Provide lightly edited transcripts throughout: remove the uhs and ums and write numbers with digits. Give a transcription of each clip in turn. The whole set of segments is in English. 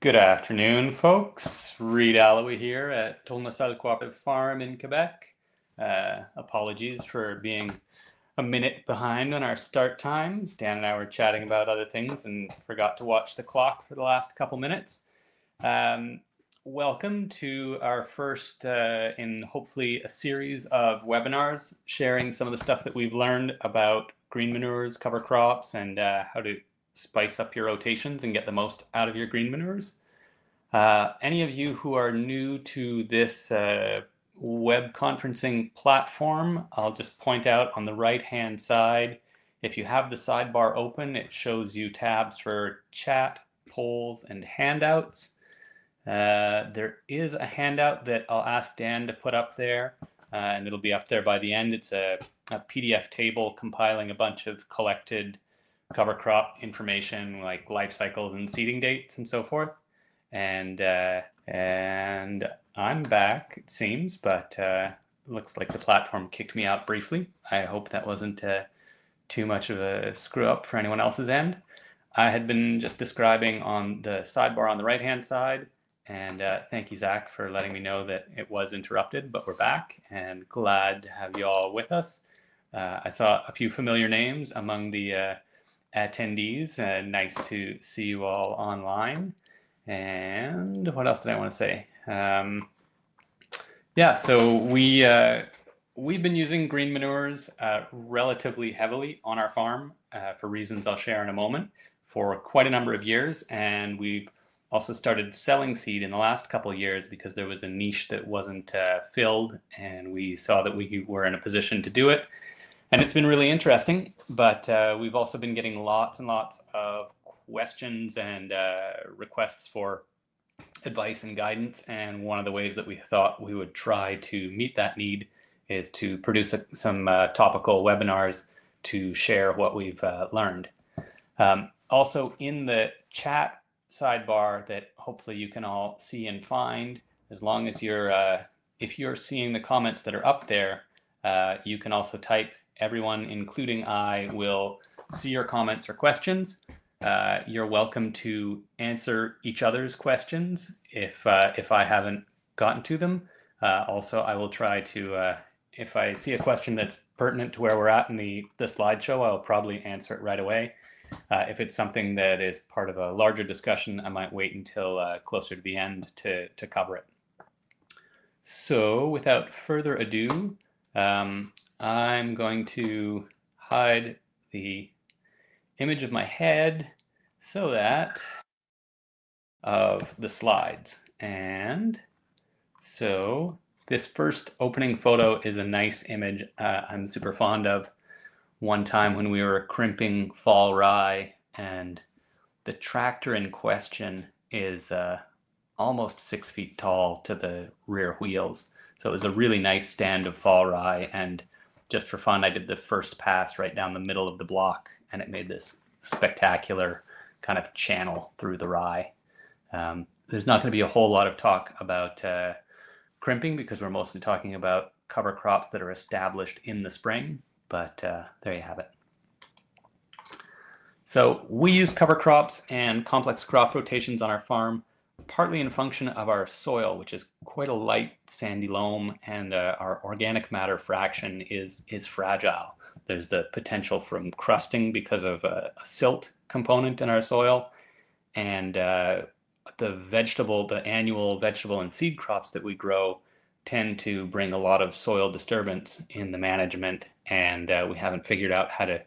Good afternoon, folks. Reid Allaway here at Tourne-Sol Co-operative Farm in Quebec. Apologies for being a minute behind on our start time. Dan and I were chatting about other things and forgot to watch the clock for the last couple minutes. Welcome to our first in hopefully a series of webinars sharing some of the stuff that we've learned about green manures, cover crops, and how to spice up your rotations and get the most out of your green manures. Any of you who are new to this web conferencing platform, I'll just point out on the right-hand side, if you have the sidebar open, it shows you tabs for chat, polls, and handouts. There is a handout that I'll ask Dan to put up there, and it'll be up there by the end. It's a PDF table compiling a bunch of collected cover crop information like life cycles and seeding dates and so forth. And I'm back, it seems, but looks like the platform kicked me out briefly. I hope that wasn't too much of a screw up for anyone else's end. I had been just describing on the sidebar on the right-hand side, and thank you, Zach, for letting me know that it was interrupted, but we're back, and glad to have you all with us. I saw a few familiar names among the attendees. Nice to see you all online. And what else did I want to say? Yeah, so we've been using green manures relatively heavily on our farm for reasons I'll share in a moment for quite a number of years, and we've also started selling seed in the last couple of years because there was a niche that wasn't filled, and we saw that we were in a position to do it. And it's been really interesting, but we've also been getting lots and lots of questions and requests for advice and guidance. And one of the ways that we thought we would try to meet that need is to produce some topical webinars to share what we've learned. Also in the chat sidebar that hopefully you can all see and find, as long as if you're seeing the comments that are up there, you can also type. Everyone, including I, will see your comments or questions. You're welcome to answer each other's questions if I haven't gotten to them. Also, I will try to, if I see a question that's pertinent to where we're at in the slideshow, I'll probably answer it right away. If it's something that is part of a larger discussion, I might wait until closer to the end to cover it. So without further ado, I'm going to hide the image of my head so that of the slides. And so this first opening photo is a nice image I'm super fond of. One time when we were crimping fall rye, and the tractor in question is almost 6 feet tall to the rear wheels. So it was a really nice stand of fall rye, and just for fun, I did the first pass right down the middle of the block, and it made this spectacular kind of channel through the rye. There's not going to be a whole lot of talk about crimping because we're mostly talking about cover crops that are established in the spring, but there you have it. So we use cover crops and complex crop rotations on our farm, partly in function of our soil, which is quite a light sandy loam, and our organic matter fraction is fragile. There's the potential from crusting because of a silt component in our soil, and the annual vegetable and seed crops that we grow tend to bring a lot of soil disturbance in the management, and we haven't figured out how to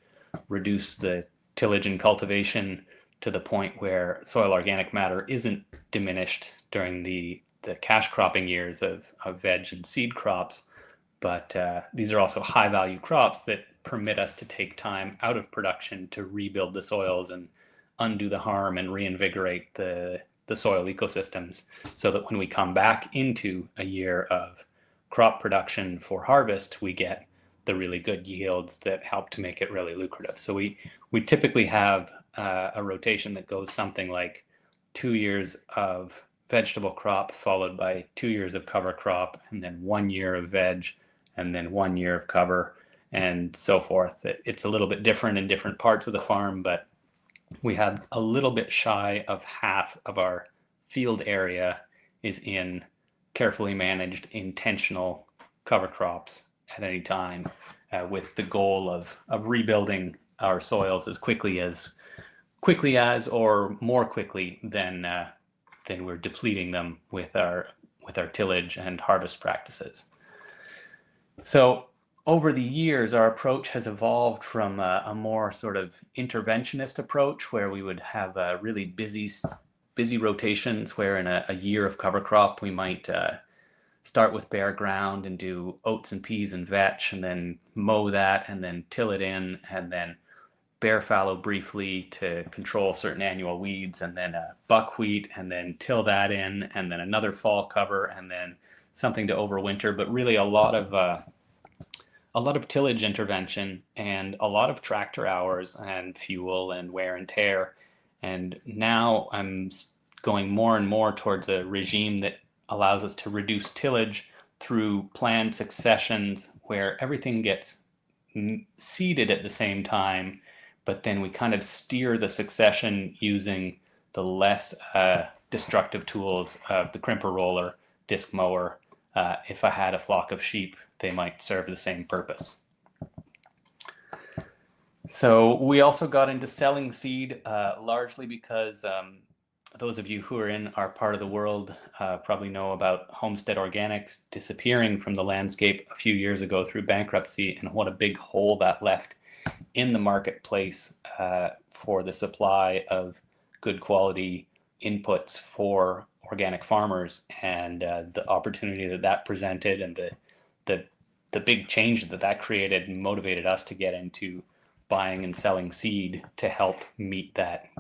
reduce the tillage and cultivation to the point where soil organic matter isn't diminished during the cash cropping years of veg and seed crops. But these are also high value crops that permit us to take time out of production to rebuild the soils and undo the harm and reinvigorate the soil ecosystems, so that when we come back into a year of crop production for harvest, we get the really good yields that help to make it really lucrative. So we typically have a rotation that goes something like 2 years of vegetable crop followed by 2 years of cover crop, and then 1 year of veg, and then 1 year of cover, and so forth. It's a little bit different in different parts of the farm, but we have a little bit shy of half of our field area is in carefully managed intentional cover crops at any time, with the goal of rebuilding our soils as quickly as or more quickly than we're depleting them with our tillage and harvest practices. So over the years, our approach has evolved from a more sort of interventionist approach, where we would have really busy rotations, where in a year of cover crop we might start with bare ground and do oats and peas and vetch, and then mow that, and then till it in, and then bare fallow briefly to control certain annual weeds, and then buckwheat, and then till that in, and then another fall cover, and then something to overwinter. But really a lot of tillage intervention and a lot of tractor hours and fuel and wear and tear. And now I'm going more and more towards a regime that allows us to reduce tillage through planned successions, where everything gets seeded at the same time, but then we kind of steer the succession using the less destructive tools of the crimper roller, disc mower. If I had a flock of sheep, they might serve the same purpose. So we also got into selling seed, largely because those of you who are in our part of the world probably know about Homestead Organics disappearing from the landscape a few years ago through bankruptcy, and what a big hole that left in the marketplace for the supply of good quality inputs for organic farmers, and the opportunity that presented, and the big change that created and motivated us to get into buying and selling seed to help meet that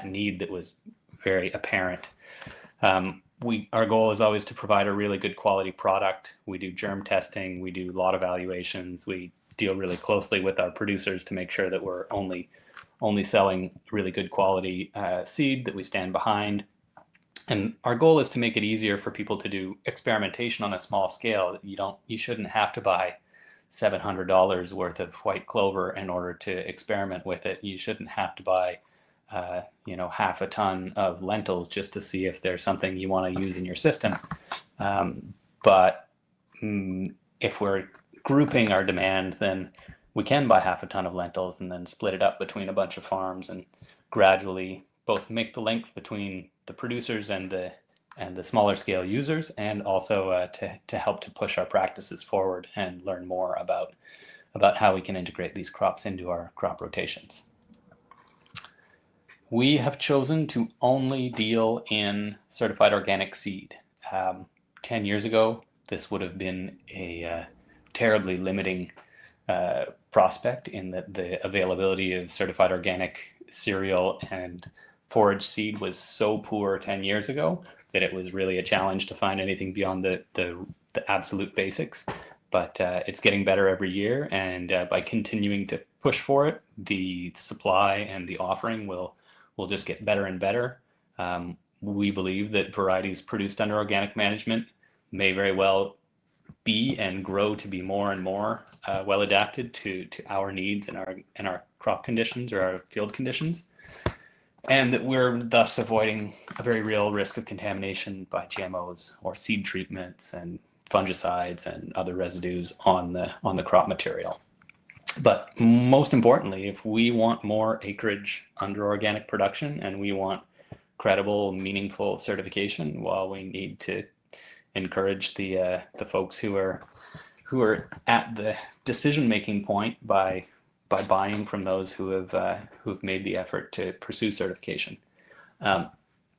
need that was very apparent. Our goal is always to provide a really good quality product. We do germ testing, we do lot evaluations, we deal really closely with our producers to make sure that we're only selling really good quality seed that we stand behind. And our goal is to make it easier for people to do experimentation on a small scale. You shouldn't have to buy $700 worth of white clover in order to experiment with it. You shouldn't have to buy half a ton of lentils just to see if there's something you want to use in your system. But if we're grouping our demand, then we can buy half a ton of lentils and then split it up between a bunch of farms, and gradually both make the links between the producers and the smaller scale users, and also to help to push our practices forward and learn more about how we can integrate these crops into our crop rotations. We have chosen to only deal in certified organic seed. 10 years ago, this would have been a terribly limiting prospect, in that the availability of certified organic cereal and forage seed was so poor 10 years ago that it was really a challenge to find anything beyond the absolute basics. But it's getting better every year, and by continuing to push for it, the supply and the offering will just get better and better. We believe that varieties produced under organic management may very well be and grow to be more and more well adapted to our needs and our crop conditions or our field conditions, and that we're thus avoiding a very real risk of contamination by GMOs or seed treatments and fungicides and other residues on the crop material. But most importantly, if we want more acreage under organic production and we want credible, meaningful certification, well, we need to encourage the folks who are at the decision-making point by buying from those who've made the effort to pursue certification. I'm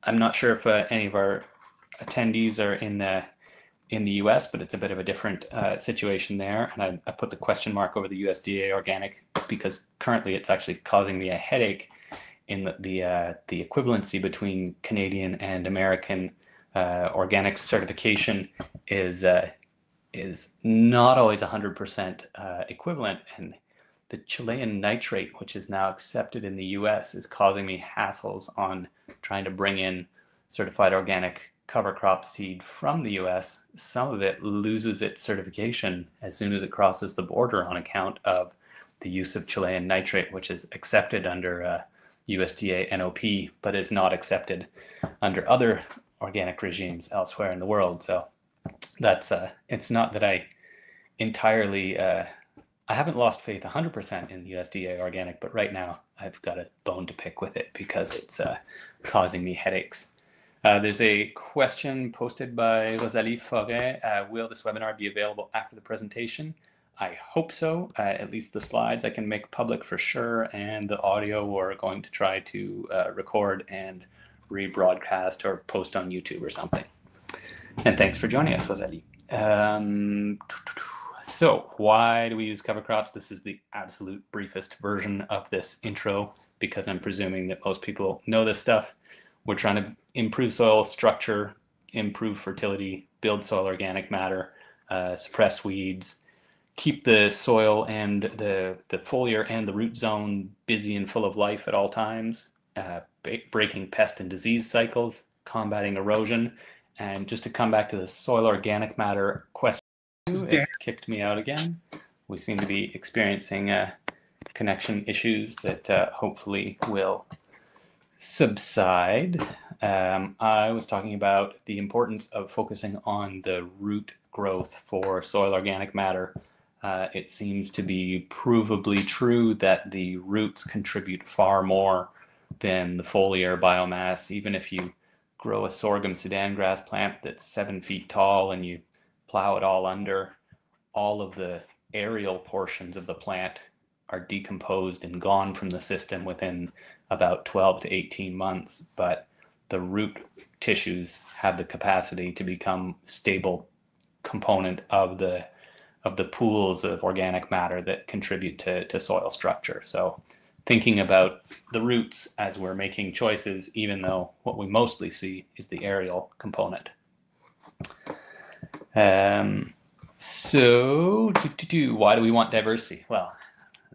not sure if any of our attendees are in the US, but it's a bit of a different situation there. And I put the question mark over the USDA organic because currently it's actually causing me a headache in the equivalency between Canadian and American organic certification is not always 100% equivalent. And the Chilean nitrate, which is now accepted in the US, is causing me hassles on trying to bring in certified organic cover crop seed from the US. Some of it loses its certification as soon as it crosses the border on account of the use of Chilean nitrate, which is accepted under USDA NOP, but is not accepted under other organic regimes elsewhere in the world. So that's it's not that I entirely I haven't lost faith 100% in USDA organic, but right now I've got a bone to pick with it because it's causing me headaches. There's a question posted by Rosalie Forêt. Will this webinar be available after the presentation? I hope so. At least the slides I can make public for sure, and the audio we're going to try to record and rebroadcast or post on YouTube or something. And thanks for joining us, Rosalie. So why do we use cover crops? This is the absolute briefest version of this intro because I'm presuming that most people know this stuff. We're trying to improve soil structure, improve fertility, build soil organic matter, suppress weeds, keep the soil and the foliar and the root zone busy and full of life at all times, breaking pest and disease cycles, combating erosion. And just to come back to the soil organic matter question, it kicked me out again. We seem to be experiencing connection issues that hopefully will subside. I was talking about the importance of focusing on the root growth for soil organic matter. It seems to be provably true that the roots contribute far more than the foliar biomass. Even if you grow a sorghum Sudan grass plant that's 7 feet tall and you plow it all under, all of the aerial portions of the plant are decomposed and gone from the system within about 12 to 18 months, but the root tissues have the capacity to become stable component of the pools of organic matter that contribute to soil structure. So thinking about the roots as we're making choices, even though what we mostly see is the aerial component. So why do we want diversity? Well,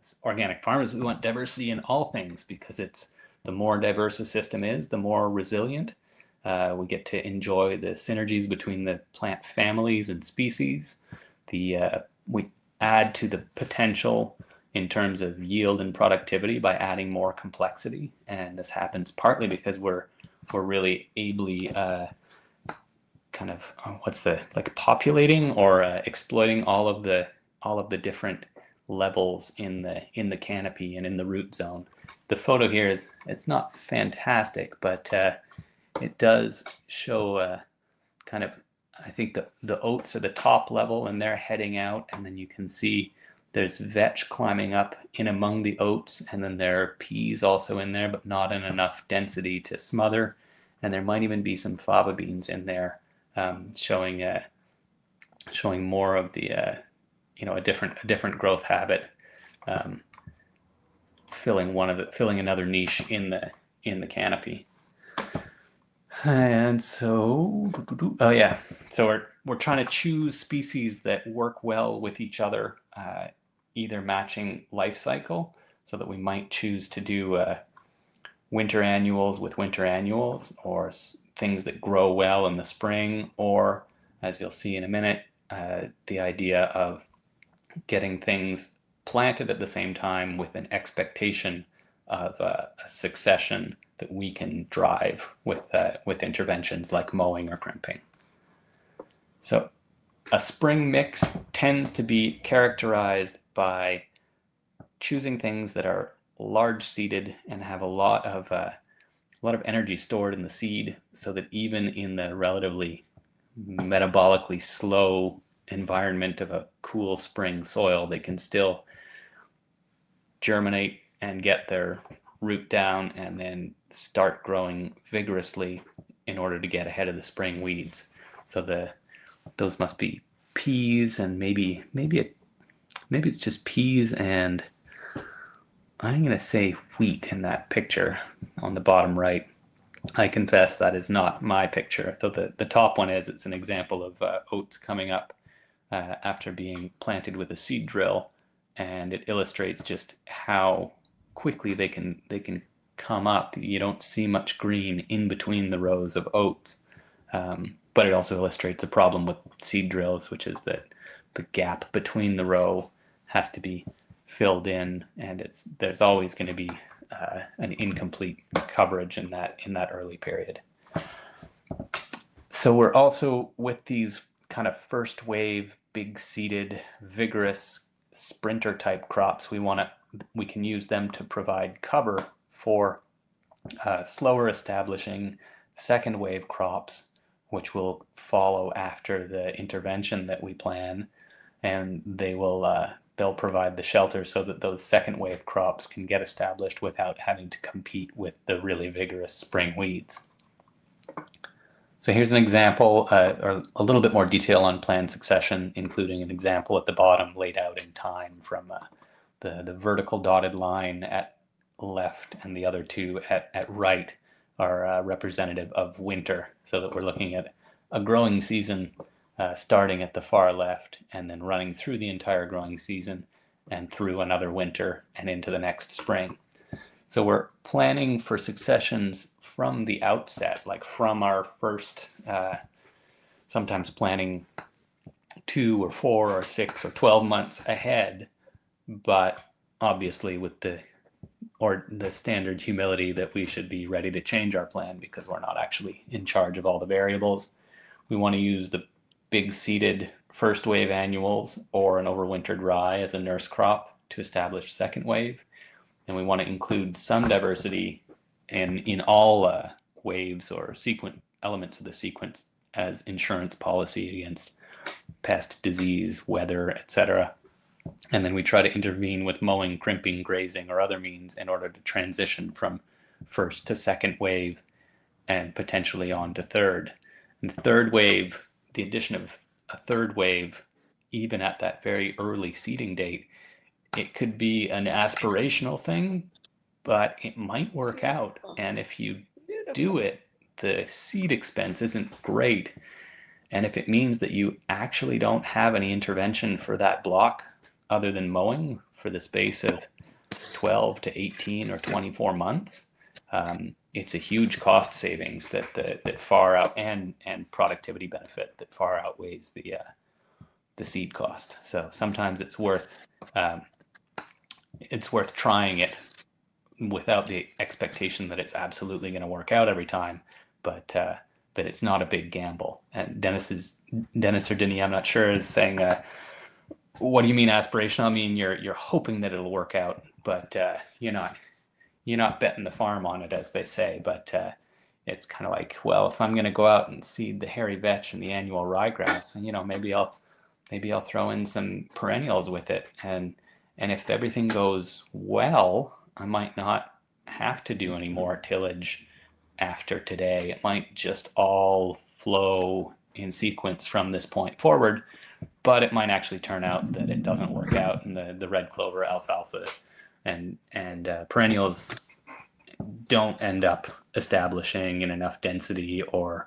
as organic farmers, we want diversity in all things because it's the more diverse a system is, the more resilient. We get to enjoy the synergies between the plant families and species. We add to the potential in terms of yield and productivity by adding more complexity, and this happens partly because we're really ably kind of populating or exploiting all of the different levels in the canopy and in the root zone. The photo here it's not fantastic, but it does show kind of, I think the oats are the top level and they're heading out, and then you can see there's vetch climbing up in among the oats, and then there are peas also in there, but not in enough density to smother, and there might even be some fava beans in there, showing more of the a different growth habit, filling another niche in the canopy. And so, so we're trying to choose species that work well with each other, either matching life cycle, so that we might choose to do winter annuals with winter annuals, or things that grow well in the spring, or, as you'll see in a minute, the idea of getting things planted at the same time with an expectation of a succession that we can drive with interventions like mowing or crimping. So a spring mix tends to be characterized by choosing things that are large seeded and have a lot of energy stored in the seed, so that even in the relatively metabolically slow environment of a cool spring soil, they can still germinate and get their root down and then start growing vigorously in order to get ahead of the spring weeds. So those must be peas, and maybe it's just peas, and I'm going to say wheat in that picture on the bottom right. I confess that is not my picture, though the top one is. It's an example of oats coming up after being planted with a seed drill, and it illustrates just how quickly they can come up. You don't see much green in between the rows of oats, but it also illustrates a problem with seed drills, which is that the gap between the row has to be filled in, and there's always going to be an incomplete coverage in that early period. So we're also, with these kind of first wave, big seeded, vigorous sprinter type crops, we can use them to provide cover for slower establishing second wave crops, which will follow after the intervention that we plan, and they'll provide the shelter so that those second wave crops can get established without having to compete with the really vigorous spring weeds. So here's an example, or a little bit more detail on plant succession, including an example at the bottom laid out in time from the vertical dotted line at left and the other two at right are representative of winter, so that we're looking at a growing season starting at the far left and then running through the entire growing season and through another winter and into the next spring. So we're planning for successions from the outset, like from our first, sometimes planning 2 or 4 or 6 or 12 months ahead, but obviously with the standard humility that we should be ready to change our plan because we're not actually in charge of all the variables. We want to use the big seeded first wave annuals or an overwintered rye as a nurse crop to establish second wave. And we want to include some diversity in all waves or elements of the sequence as insurance policy against pest, disease, weather, etc. And then we try to intervene with mowing, crimping, grazing, or other means in order to transition from first to second wave and potentially on to third. And the third wave, the addition of a third wave, even at that very early seeding date, it could be an aspirational thing, but it might work out. And if you do it, the seed expense isn't great. And if it means that you actually don't have any intervention for that block other than mowing for the space of 12 to 18 or 24 months, it's a huge cost savings that far out and productivity benefit that far outweighs the seed cost. So sometimes it's worth trying it without the expectation that it's absolutely going to work out every time, but it's not a big gamble. And Dennis or Denny, I'm not sure, is saying, what do you mean aspirational? I mean you're hoping that it'll work out, but you're not betting the farm on it, as they say. But it's kind of like, well, if I'm going to go out and seed the hairy vetch and the annual ryegrass, maybe I'll throw in some perennials with it, and if everything goes well, I might not have to do any more tillage after today. It might just all flow in sequence from this point forward, but it might actually turn out that it doesn't work out, and the red clover, alfalfa, and perennials don't end up establishing in enough density, or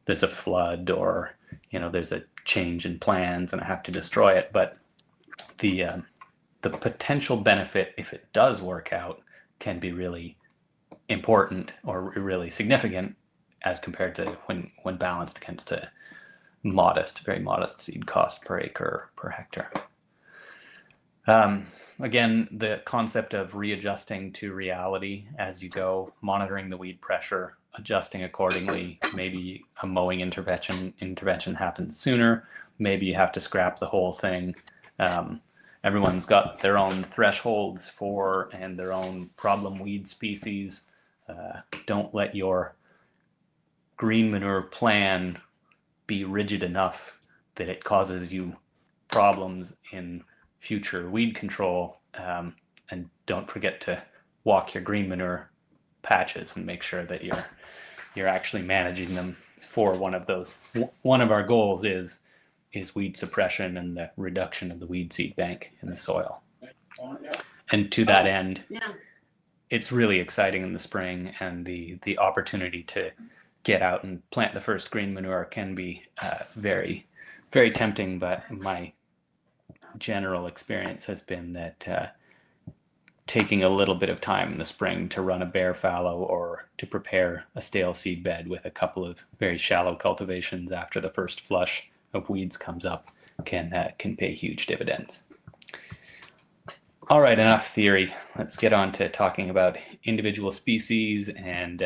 there's a flood, or there's a change in plans and I have to destroy it. But the potential benefit, if it does work out, can be really important or really significant as compared to when balanced against a very modest seed cost per acre per hectare. Again, the concept of readjusting to reality as you go, monitoring the weed pressure, adjusting accordingly. Maybe a mowing intervention happens sooner. Maybe you have to scrap the whole thing. Everyone's got their own thresholds for and their own problem weed species. Don't let your green manure plan be rigid enough that it causes you problems in future weed control. And don't forget to walk your green manure patches and make sure that you're actually managing them for one of those. One of our goals is weed suppression and the reduction of the weed seed bank in the soil. And to that end, it's really exciting in the spring, and the opportunity to get out and plant the first green manure can be very, very tempting. But my general experience has been that taking a little bit of time in the spring to run a bare fallow or to prepare a stale seed bed with a couple of very shallow cultivations after the first flush of weeds comes up can pay huge dividends. All right, enough theory. Let's get on to talking about individual species, and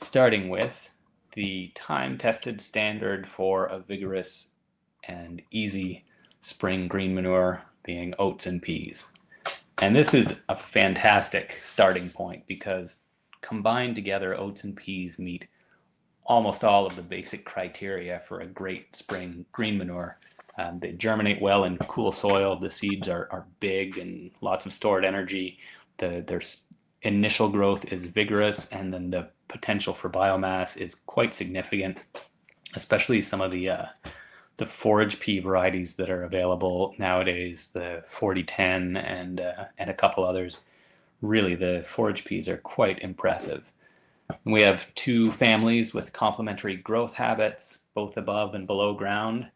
starting with the time-tested standard for a vigorous and easy spring green manure being oats and peas. And this is a fantastic starting point because combined together, oats and peas meet almost all of the basic criteria for a great spring green manure. They germinate well in cool soil. The seeds are big and lots of stored energy. Their initial growth is vigorous, and then the potential for biomass is quite significant, especially some of the forage pea varieties that are available nowadays, the 4010 and a couple others. Really, the forage peas are quite impressive. And we have two families with complementary growth habits, both above and below ground.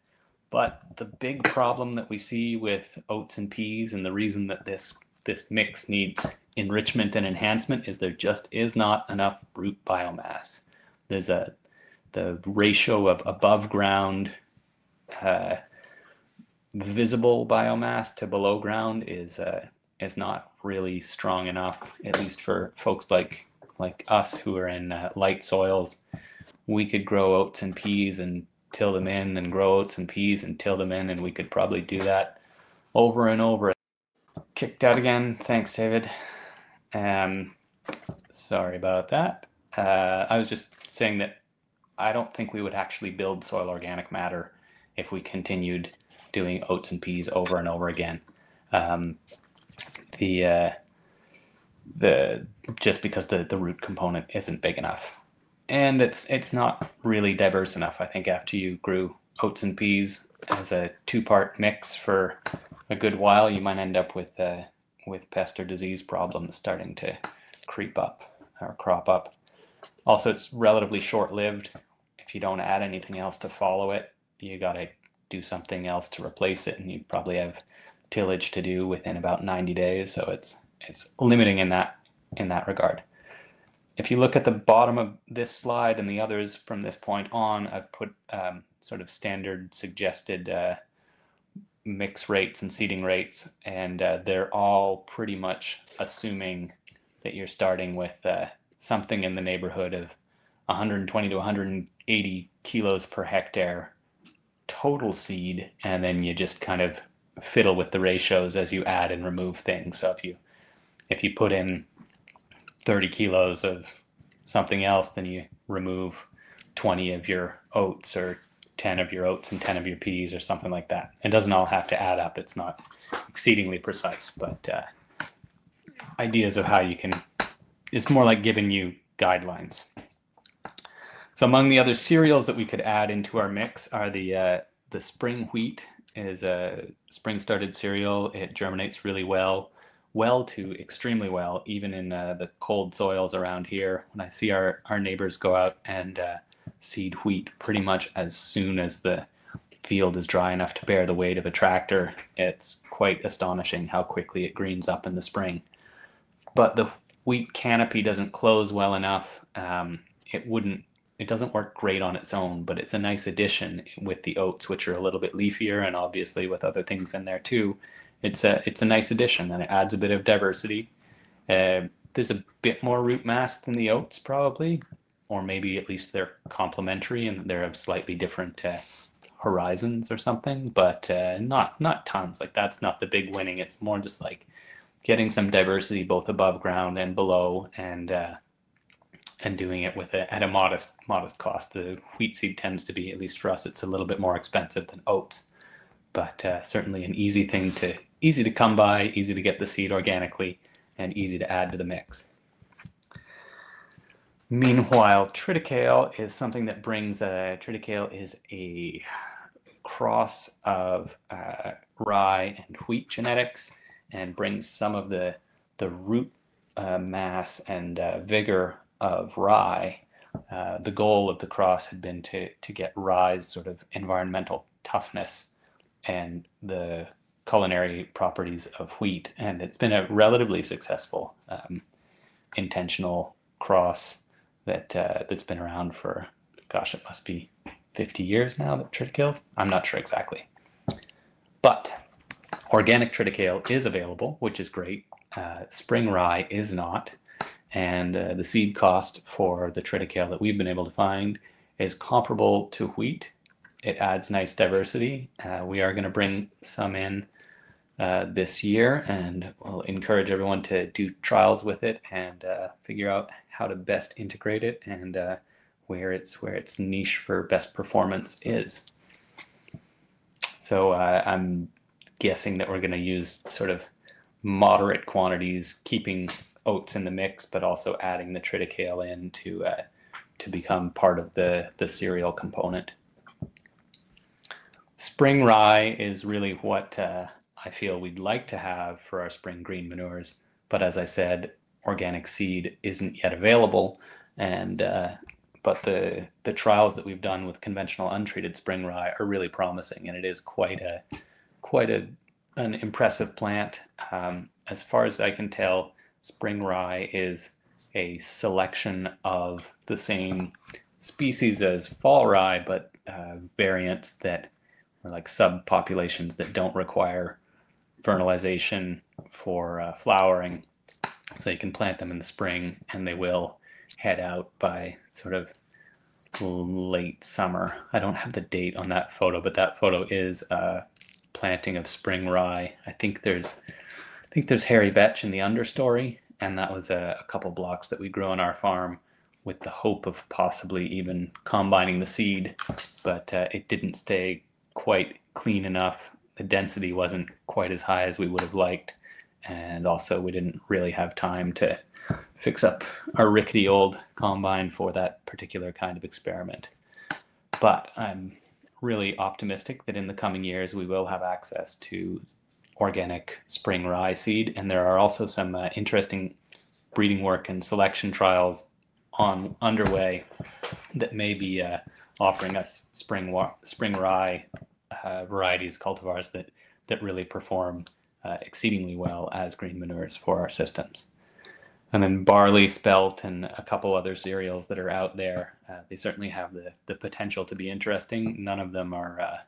But the big problem that we see with oats and peas, and the reason that this mix needs enrichment and enhancement, is there just is not enough root biomass. There's the ratio of above ground visible biomass to below ground is not really strong enough, at least for folks like us who are in light soils. We could grow oats and peas and till them in, and grow oats and peas and till them in, and we could probably do that over and over. Kicked out again. Thanks, David. Sorry about that. I was just saying that I don't think we would actually build soil organic matter if we continued doing oats and peas over and over again. Just because the root component isn't big enough. And it's not really diverse enough. I think after you grew oats and peas as a two-part mix for a good while, you might end up with pest or disease problems starting to creep up or crop up. Also, it's relatively short-lived. If you don't add anything else to follow it, you got to do something else to replace it, and you probably have tillage to do within about 90 days. So it's limiting in that regard. If you look at the bottom of this slide and the others from this point on, I've put sort of standard suggested mix rates and seeding rates, and they're all pretty much assuming that you're starting with something in the neighborhood of 120 to 180 kilos per hectare total seed, and then you just kind of fiddle with the ratios as you add and remove things. So if you put in 30 kilos of something else, then you remove 20 of your oats, or 10 of your oats and 10 of your peas, or something like that. It doesn't all have to add up. It's not exceedingly precise, but ideas of how you can, it's more like giving you guidelines. So among the other cereals that we could add into our mix are the spring wheat. Is a spring started cereal. It germinates really well to extremely well, even in the cold soils around here. When I see our neighbors go out and seed wheat pretty much as soon as the field is dry enough to bear the weight of a tractor, it's quite astonishing how quickly it greens up in the spring. But the wheat canopy doesn't close well enough. It doesn't work great on its own, but it's a nice addition with the oats, which are a little bit leafier, and obviously with other things in there too. It's a nice addition, and it adds a bit of diversity. There's a bit more root mass than the oats probably, or maybe at least they're complementary and they're of slightly different horizons or something, but not tons. Like, that's not the big winning. It's more just like getting some diversity both above ground and below, and doing it with at a modest cost. The wheat seed tends to be, at least for us, it's a little bit more expensive than oats, but certainly an easy to come by, easy to get the seed organically, and easy to add to the mix. Meanwhile, triticale is something that brings, triticale is a cross of rye and wheat genetics, and brings some of the root mass and vigor of rye. The goal of the cross had been to get rye's sort of environmental toughness and the culinary properties of wheat, and it's been a relatively successful intentional cross that's been around for, gosh, it must be 50 years now, that triticale. I'm not sure exactly, but organic triticale is available, which is great. Spring rye is not, and the seed cost for the triticale that we've been able to find is comparable to wheat. It adds nice diversity. We are going to bring some in this year, and we'll encourage everyone to do trials with it and figure out how to best integrate it and where its niche for best performance is. So I'm guessing that we're going to use sort of moderate quantities, keeping oats in the mix, but also adding the triticale in to become part of the cereal component. Spring rye is really what I feel we'd like to have for our spring green manures, but as I said, organic seed isn't yet available, and but the trials that we've done with conventional untreated spring rye are really promising, and it is quite an impressive plant. As far as I can tell, spring rye is a selection of the same species as fall rye, but variants that are like subpopulations that don't require fertilization for flowering. So you can plant them in the spring and they will head out by sort of late summer. I don't have the date on that photo, but that photo is planting of spring rye. I think there's hairy vetch in the understory, and that was a couple blocks that we grew on our farm with the hope of possibly even combining the seed, but it didn't stay quite clean enough. The density wasn't quite as high as we would have liked, and also we didn't really have time to fix up our rickety old combine for that particular kind of experiment. But I'm really optimistic that in the coming years we will have access to organic spring rye seed, and there are also some interesting breeding work and selection trials underway that may be offering us spring rye varieties, cultivars that really perform exceedingly well as green manures for our systems. And then barley, spelt, and a couple other cereals that are out there, they certainly have the potential to be interesting. None of them are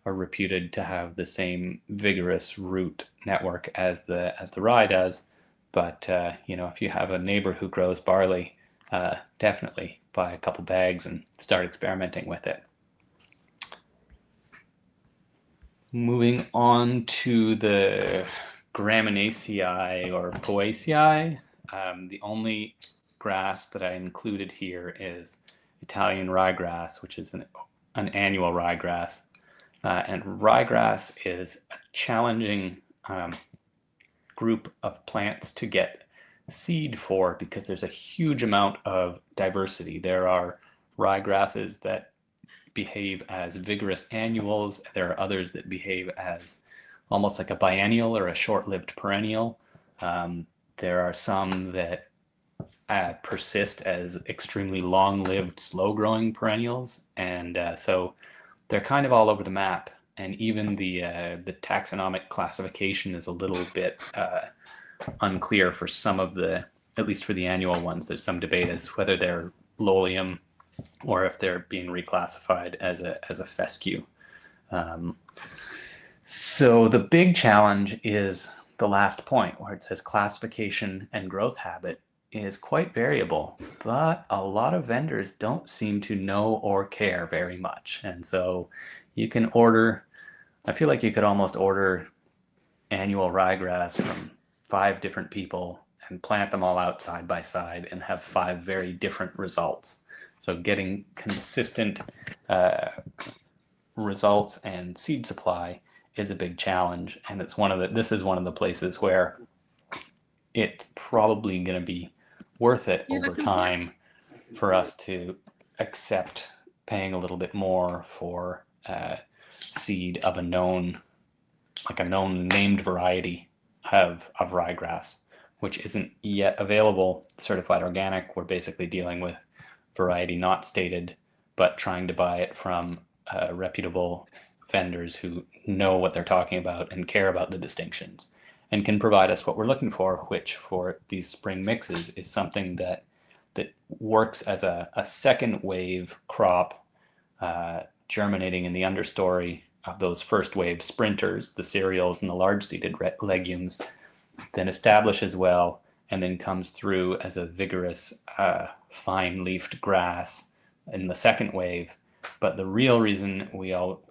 reputed to have the same vigorous root network as the rye does. But if you have a neighbor who grows barley, definitely buy a couple bags and start experimenting with it. Moving on to the Graminaceae or Poaceae. The only grass that I included here is Italian ryegrass, which is an annual ryegrass. And ryegrass is a challenging group of plants to get seed for because there's a huge amount of diversity. There are ryegrasses that behave as vigorous annuals. There are others that behave as almost like a biennial or a short-lived perennial. There are some that persist as extremely long-lived, slow-growing perennials, and so they're kind of all over the map. And even the taxonomic classification is a little bit unclear for some of at least for the annual ones. There's some debate as whether they're Lolium or if they're being reclassified as a fescue. So the big challenge is the last point where it says classification and growth habit is quite variable, but a lot of vendors don't seem to know or care very much. And so you can I feel like you could almost order annual ryegrass from 5 different people and plant them all out side by side and have 5 very different results. So getting consistent results and seed supply is a big challenge, and this is one of the places where it's probably going to be worth it over time for us to accept paying a little bit more for seed of a known named variety of ryegrass, which isn't yet available certified organic. We're basically dealing with variety not stated, but trying to buy it from reputable vendors who know what they're talking about and care about the distinctions and can provide us what we're looking for, which for these spring mixes is something that works as a second wave crop, germinating in the understory of those first wave sprinters, the cereals and the large seeded legumes, then establishes well and then comes through as a vigorous fine leafed grass in the second wave. But the real reason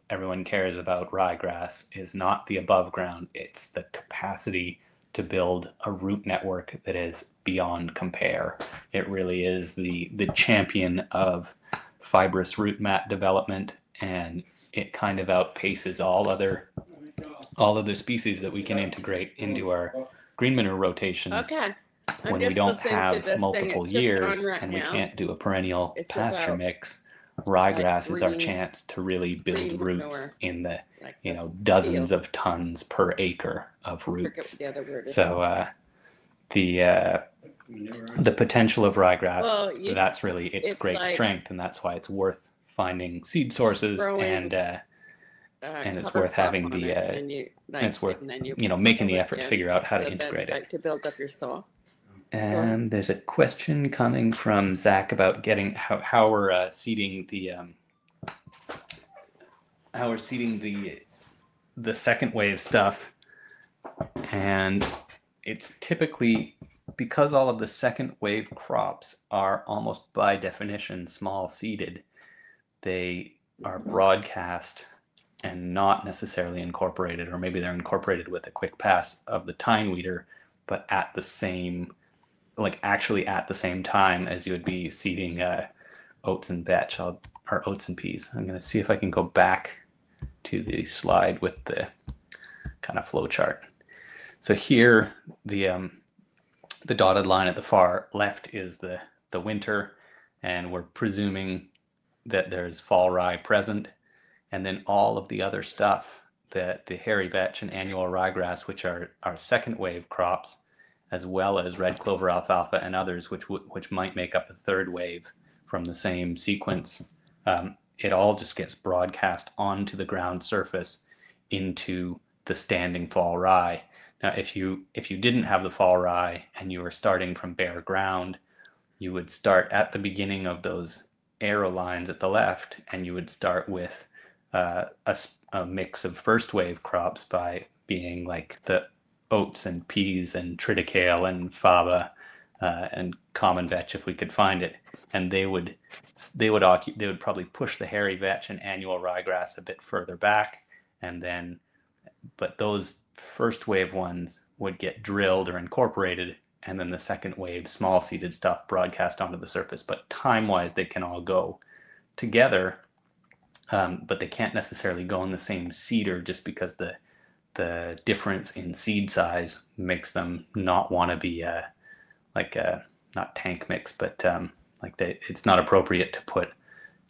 everyone cares about ryegrass is not the above ground, it's the capacity to build a root network that is beyond compare. It really is the champion of fibrous root mat development, and it kind of outpaces all other species that we can integrate into our green manure rotations. Okay. I'm When we just don't listening to have this thing. multiple It's just on years right and we now. can't do a perennial It's pasture about mix, ryegrass is our green chance to really build green roots manure, in the like the dozens field. of tons per acre of Forget what roots. the other word is. So the potential of ryegrass, Well, that's really its it's great like strength, and that's why it's worth finding seed sources, growing and it's cover worth crop having on the it, and you and it's worth and then you making pull the it effort to in figure out how to the bed, integrate it. like to build up your soil. And there's a question coming from Zach about getting how we're seeding the second wave stuff, and it's typically, because all of the second wave crops are almost by definition small seeded, they are broadcast and not necessarily incorporated, or maybe they're incorporated with a quick pass of the tine weeder, but actually at the same time as you would be seeding oats and vetch, or oats and peas. I'm going to see if I can go back to the slide with the kind of flow chart. So here, the dotted line at the far left is the winter, and we're presuming that there's fall rye present, and then all of the other stuff, that the hairy vetch and annual ryegrass, which are our second wave crops, as well as red clover, alfalfa, and others, which might make up a third wave from the same sequence. It all just gets broadcast onto the ground surface into the standing fall rye. Now, if you didn't have the fall rye and you were starting from bare ground, you would start at the beginning of those arrow lines at the left, and you would start with a mix of first wave crops by being like the oats and peas and triticale and faba and common vetch if we could find it, and they would probably push the hairy vetch and annual ryegrass a bit further back, and then but those first wave ones would get drilled or incorporated, and then the second wave small seeded stuff broadcast onto the surface. But time wise they can all go together, but they can't necessarily go in the same seeder, just because the difference in seed size makes them not want to be not tank mix, but it's not appropriate to put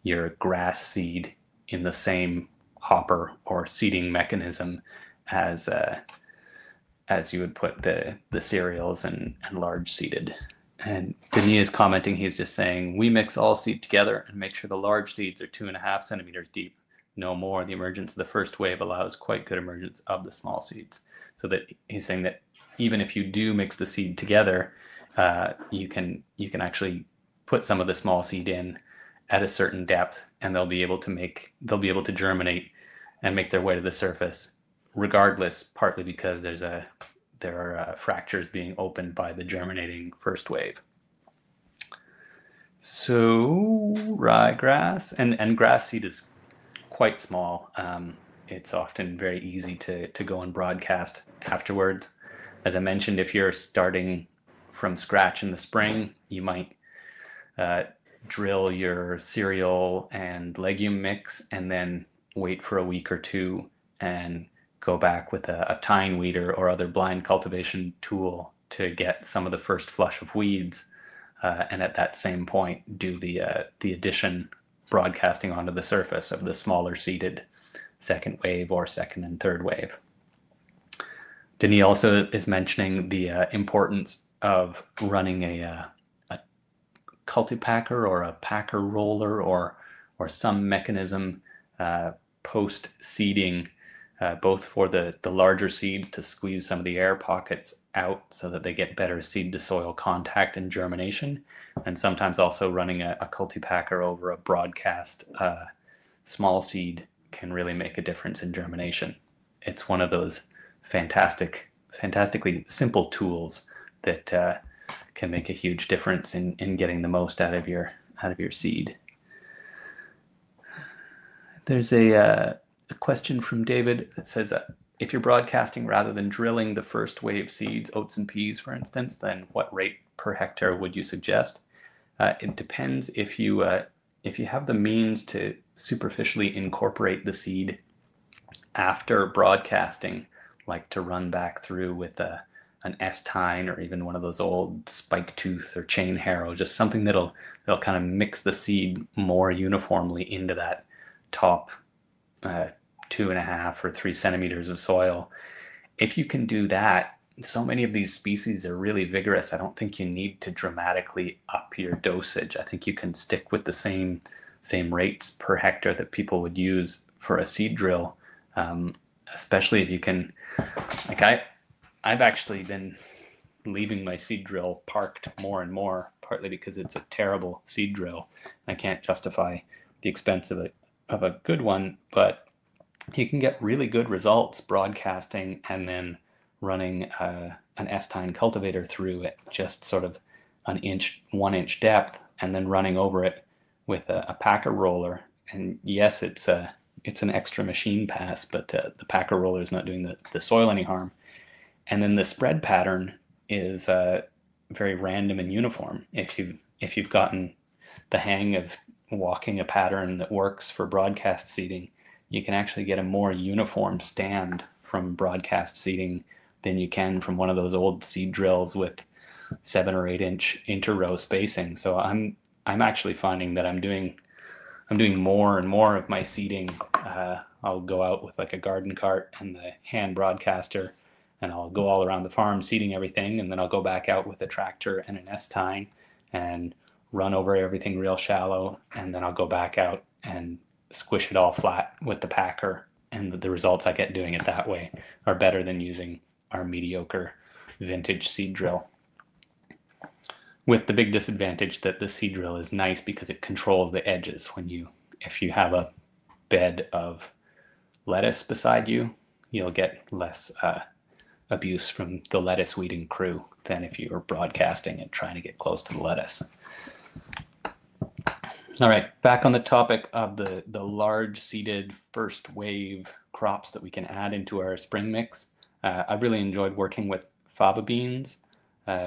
your grass seed in the same hopper or seeding mechanism as you would put the cereals and large seeded. And Denis is commenting, he's just saying, we mix all seed together and make sure the large seeds are 2.5 centimeters deep, no more. The emergence of the first wave allows quite good emergence of the small seeds. So that he's saying that even if you do mix the seed together, you can actually put some of the small seed in at a certain depth, and they'll be able to germinate and make their way to the surface regardless, partly because there are fractures being opened by the germinating first wave. So ryegrass and grass seed is quite small. It's often very easy to go and broadcast afterwards. As I mentioned, if you're starting from scratch in the spring, you might drill your cereal and legume mix and then wait for a week or two and go back with a tine weeder or other blind cultivation tool to get some of the first flush of weeds, and at that same point do the addition, broadcasting onto the surface of the smaller seeded second wave or second and third wave. Denis also is mentioning the importance of running a cultipacker or a packer roller or some mechanism post seeding, both for the larger seeds to squeeze some of the air pockets out so that they get better seed to soil contact and germination, and sometimes also running a cultipacker over a broadcast small seed can really make a difference in germination. It's one of those fantastically simple tools that can make a huge difference in getting the most out of your seed. There's a question from David that says, if you're broadcasting rather than drilling the first wave seeds, oats and peas, for instance, then what rate per hectare would you suggest? It depends if you have the means to superficially incorporate the seed after broadcasting, like to run back through with an S-tine or even one of those old spike tooth or chain harrow, just something that'll kind of mix the seed more uniformly into that top 2.5 or 3 centimeters of soil. If you can do that, so many of these species are really vigorous. I don't think you need to dramatically up your dosage. I think you can stick with the same rates per hectare that people would use for a seed drill, especially if you can. Like I've actually been leaving my seed drill parked more and more, partly because it's a terrible seed drill. I can't justify the expense of a good one, but you can get really good results broadcasting and then running an S-tine cultivator through it, just sort of 1 inch depth, and then running over it with a packer roller. And yes, it's an extra machine pass, but the packer roller is not doing the soil any harm. And then the spread pattern is very random and uniform. If you've gotten the hang of walking a pattern that works for broadcast seeding, you can actually get a more uniform stand from broadcast seeding than you can from one of those old seed drills with 7 or 8 inch inter-row spacing. So I'm actually finding that I'm doing more and more of my seeding. I'll go out with like a garden cart and the hand broadcaster, and I'll go all around the farm seeding everything, and then I'll go back out with a tractor and an S-tine and run over everything real shallow, and then I'll go back out and squish it all flat with the packer, and the results I get doing it that way are better than using our mediocre vintage seed drill. With the big disadvantage that the seed drill is nice because it controls the edges. If you have a bed of lettuce beside you, you'll get less abuse from the lettuce weeding crew than if you were broadcasting and trying to get close to the lettuce. All right, back on the topic of the large seeded first wave crops that we can add into our spring mix. I've really enjoyed working with fava beans,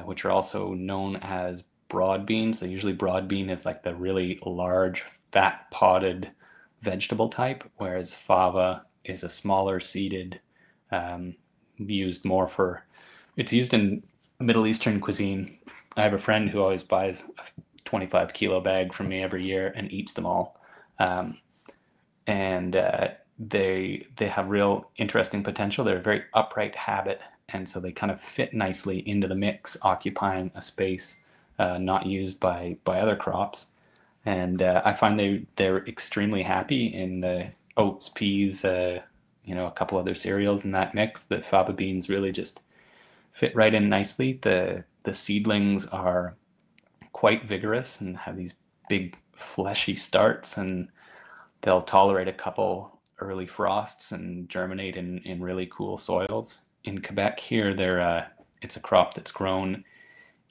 which are also known as broad beans. So usually broad bean is like the really large, fat podded vegetable type, whereas fava is a smaller seeded, used more for, it's used in Middle Eastern cuisine. I have a friend who always buys a 25 kilo bag from me every year and eats them all. And they have real interesting potential. They're a very upright habit, and so they kind of fit nicely into the mix, occupying a space not used by other crops. And I find they're extremely happy in the oats, peas, a couple other cereals in that mix. The fava beans really just fit right in nicely. The seedlings are quite vigorous and have these big fleshy starts, and they'll tolerate a couple early frosts and germinate in really cool soils. In Quebec here, it's a crop that's grown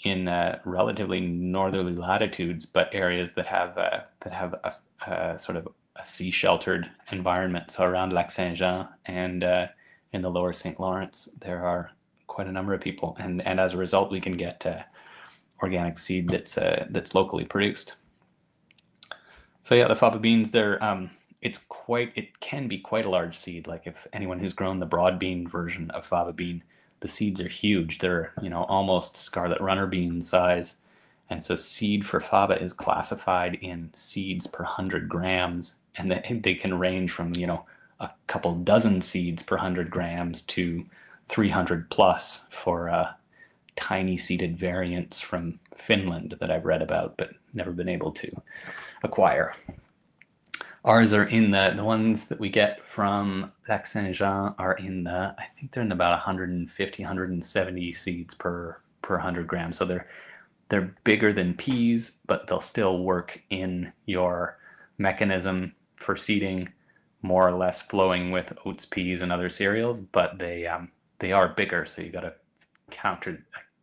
in relatively northerly latitudes, but areas that have a sort of a sea sheltered environment. So around Lac Saint Jean and in the lower St. Lawrence, there are quite a number of people, and as a result, we can get organic seed that's locally produced. So yeah, the fava beans, it can be quite a large seed. Like if anyone who's grown the broad bean version of fava bean, the seeds are huge. They're almost scarlet runner bean size, and so seed for fava is classified in seeds per 100 grams, and they can range from a couple dozen seeds per 100 grams to 300 plus for tiny seeded variants from Finland that I've read about but never been able to acquire. Ours are in the ones that we get from Lac Saint Jean are I think they're in about 150, 170 seeds per 100 grams. So they're bigger than peas, but they'll still work in your mechanism for seeding, more or less flowing with oats, peas, and other cereals. But they are bigger, so you got to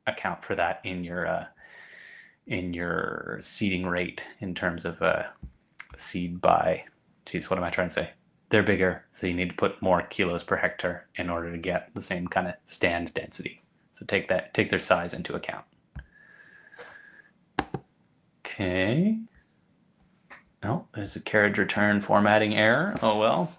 account for that in your seeding rate in terms of seed by geez, what am I trying to say? They're bigger, so you need to put more kilos per hectare in order to get the same kind of stand density. So take their size into account. Okay. Oh, there's a carriage return formatting error. Oh well.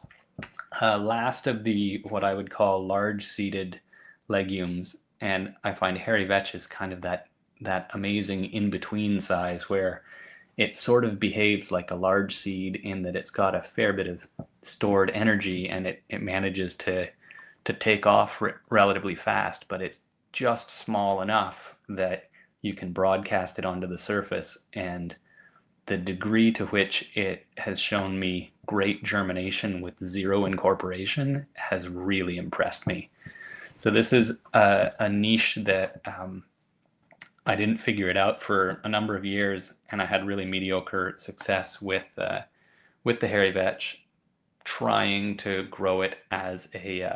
Last of the what I would call large seeded legumes, and I find hairy vetch is kind of that amazing in between size where it sort of behaves like a large seed in that it's got a fair bit of stored energy and it manages to take off relatively fast, but it's just small enough that you can broadcast it onto the surface, and the degree to which it has shown me great germination with zero incorporation has really impressed me. So this is a niche that I didn't figure it out for a number of years, and I had really mediocre success with the hairy vetch, trying to grow it as a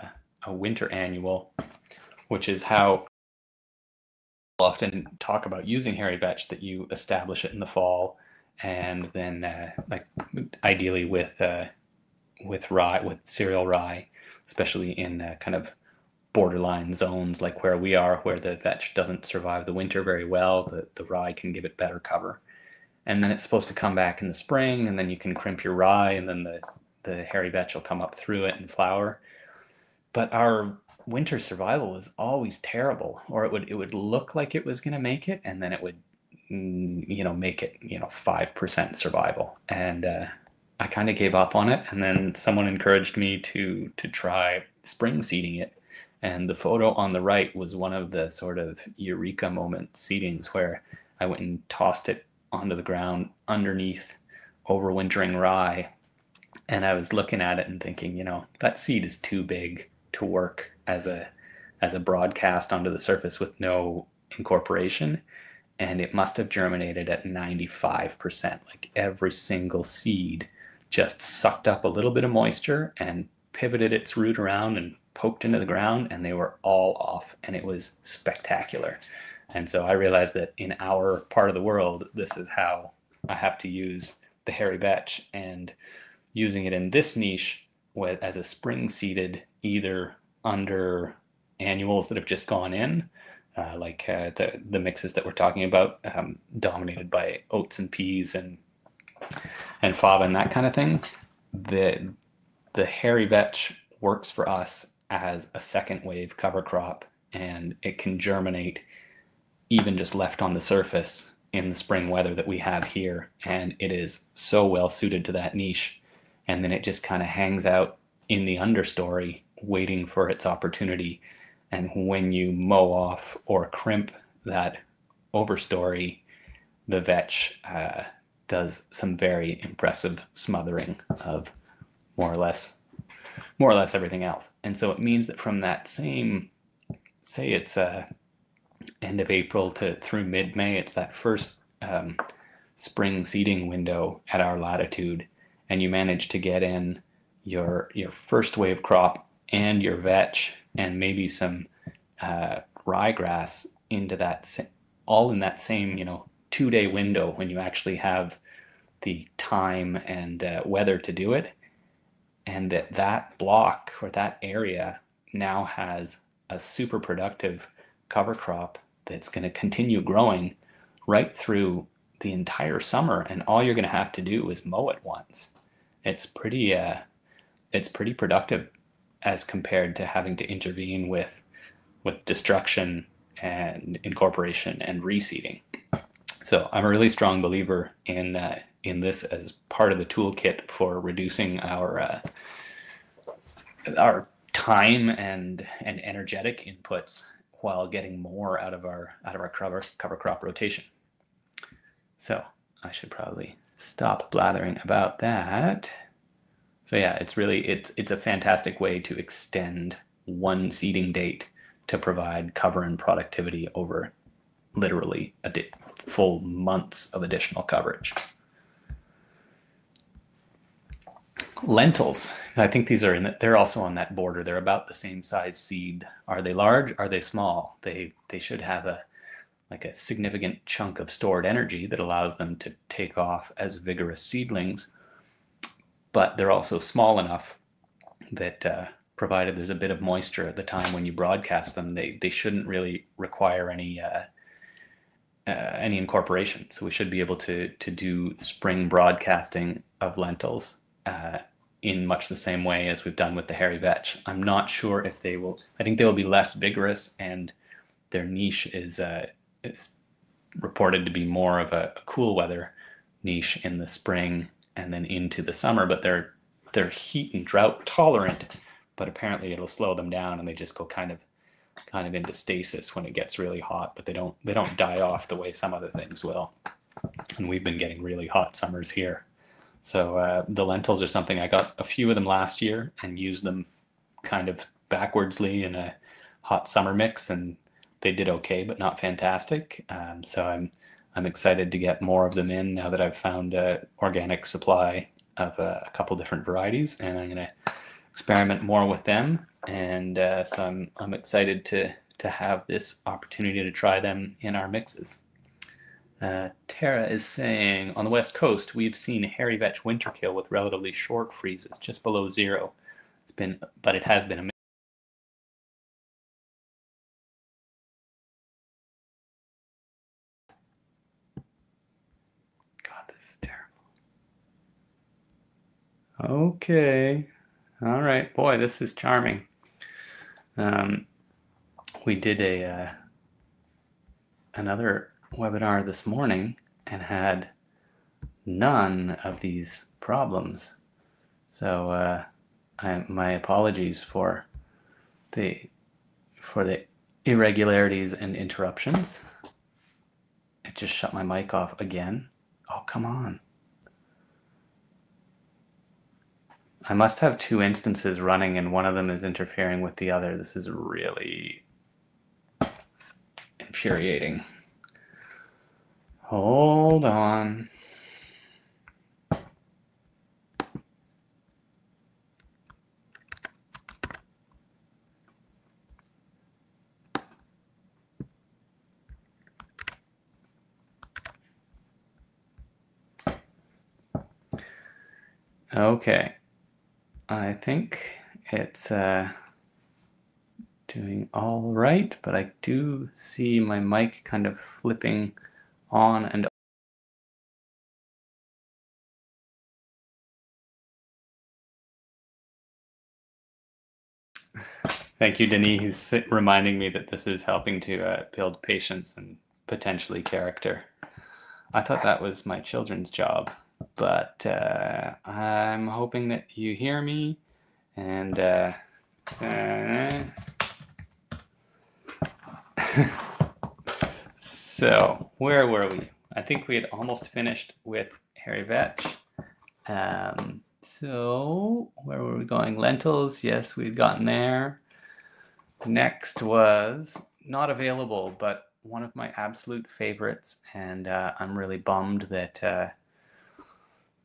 winter annual, which is how I often talk about using hairy vetch, that you establish it in the fall, and then like ideally with rye, with cereal rye, especially in kind of borderline zones like where we are, where the vetch doesn't survive the winter very well, the rye can give it better cover. And then it's supposed to come back in the spring, and then you can crimp your rye, and then the hairy vetch will come up through it and flower. But our winter survival was always terrible, or it would look like it was going to make it, and then it would make it 5% survival, and I kind of gave up on it. And then someone encouraged me to try spring seeding it, and the photo on the right was one of the sort of eureka moment seedings where I went and tossed it onto the ground underneath overwintering rye, and I was looking at it and thinking, that seed is too big to work as a broadcast onto the surface with no incorporation, and it must have germinated at 95%. Like every single seed just sucked up a little bit of moisture and pivoted its root around and poked into the ground, and they were all off, and it was spectacular. And so I realized that in our part of the world, this is how I have to use the hairy vetch, and using it in this niche as a spring seeded, either under annuals that have just gone in, like the mixes that we're talking about, dominated by oats and peas and fava and that kind of thing. The hairy vetch works for us as a second wave cover crop, and it can germinate even just left on the surface in the spring weather that we have here, and it is so well suited to that niche. And then it just kind of hangs out in the understory waiting for its opportunity, and when you mow off or crimp that overstory, the vetch does some very impressive smothering of more or less everything else. And so it means that from that same, say it's end of April to through mid-May, it's that first spring seeding window at our latitude, and you manage to get in your first wave crop and your vetch and maybe some ryegrass into that, all in that same 2-day window when you actually have the time and weather to do it, and that block or that area now has a super productive cover crop that's going to continue growing right through the entire summer, and all you're going to have to do is mow it once. It's pretty productive as compared to having to intervene with destruction and incorporation and reseeding. So I'm a really strong believer in this as part of the toolkit for reducing our time and energetic inputs while getting more out of our cover crop rotation. So I should probably stop blathering about that. So yeah, it's a fantastic way to extend one seeding date to provide cover and productivity over literally full months of additional coverage. Lentils, I think these are they're also on that border. They're about the same size seed. Are they large? Are they small? They should have a significant chunk of stored energy that allows them to take off as vigorous seedlings. but they're also small enough that provided there's a bit of moisture at the time when you broadcast them, they shouldn't really require any incorporation. So we should be able to do spring broadcasting of lentils in much the same way as we've done with the hairy vetch. I'm not sure if they will. I think they will be less vigorous, and their niche is reported to be more of a cool weather niche in the spring and then into the summer. But they're heat and drought tolerant, but apparently it'll slow them down, and they just go kind of into stasis when it gets really hot. But they don't die off the way some other things will. And we've been getting really hot summers here. So the lentils are something. I got a few of them last year and used them kind of backwardsly in a hot summer mix, and they did okay, but not fantastic. So I'm excited to get more of them in now that I've found an organic supply of a couple different varieties, and I'm going to experiment more with them. And so I'm excited to have this opportunity to try them in our mixes. Tara is saying, on the west coast, we've seen hairy vetch winter kill with relatively short freezes, just below zero. But it has been a. God, this is terrible. Okay, all right, boy, this is charming. We did another webinar this morning and had none of these problems. So my apologies for the irregularities and interruptions. It just shut my mic off again. Oh, come on. I must have two instances running and one of them is interfering with the other. This is really infuriating. Hold on. Okay. I think it's doing all right, but I do see my mic kind of flipping on and off. Thank you, Denis. He's reminding me that this is helping to build patience and potentially character. I thought that was my children's job, but I'm hoping that you hear me. And so where were we? I think we had almost finished with hairy vetch. So where were we going? Lentils, yes, we'd gotten there. Next was not available, but one of my absolute favorites, and I'm really bummed that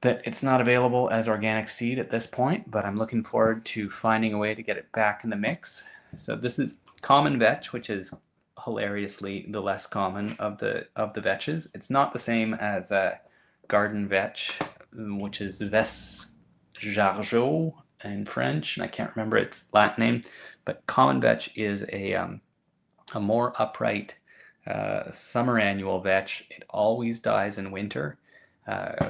it's not available as organic seed at this point, but I'm looking forward to finding a way to get it back in the mix. So this is common vetch, which is hilariously the less common of the vetches. It's not the same as garden vetch, which is Vesjargeau in French, and I can't remember its Latin name, but common vetch is a more upright summer annual vetch. It always dies in winter.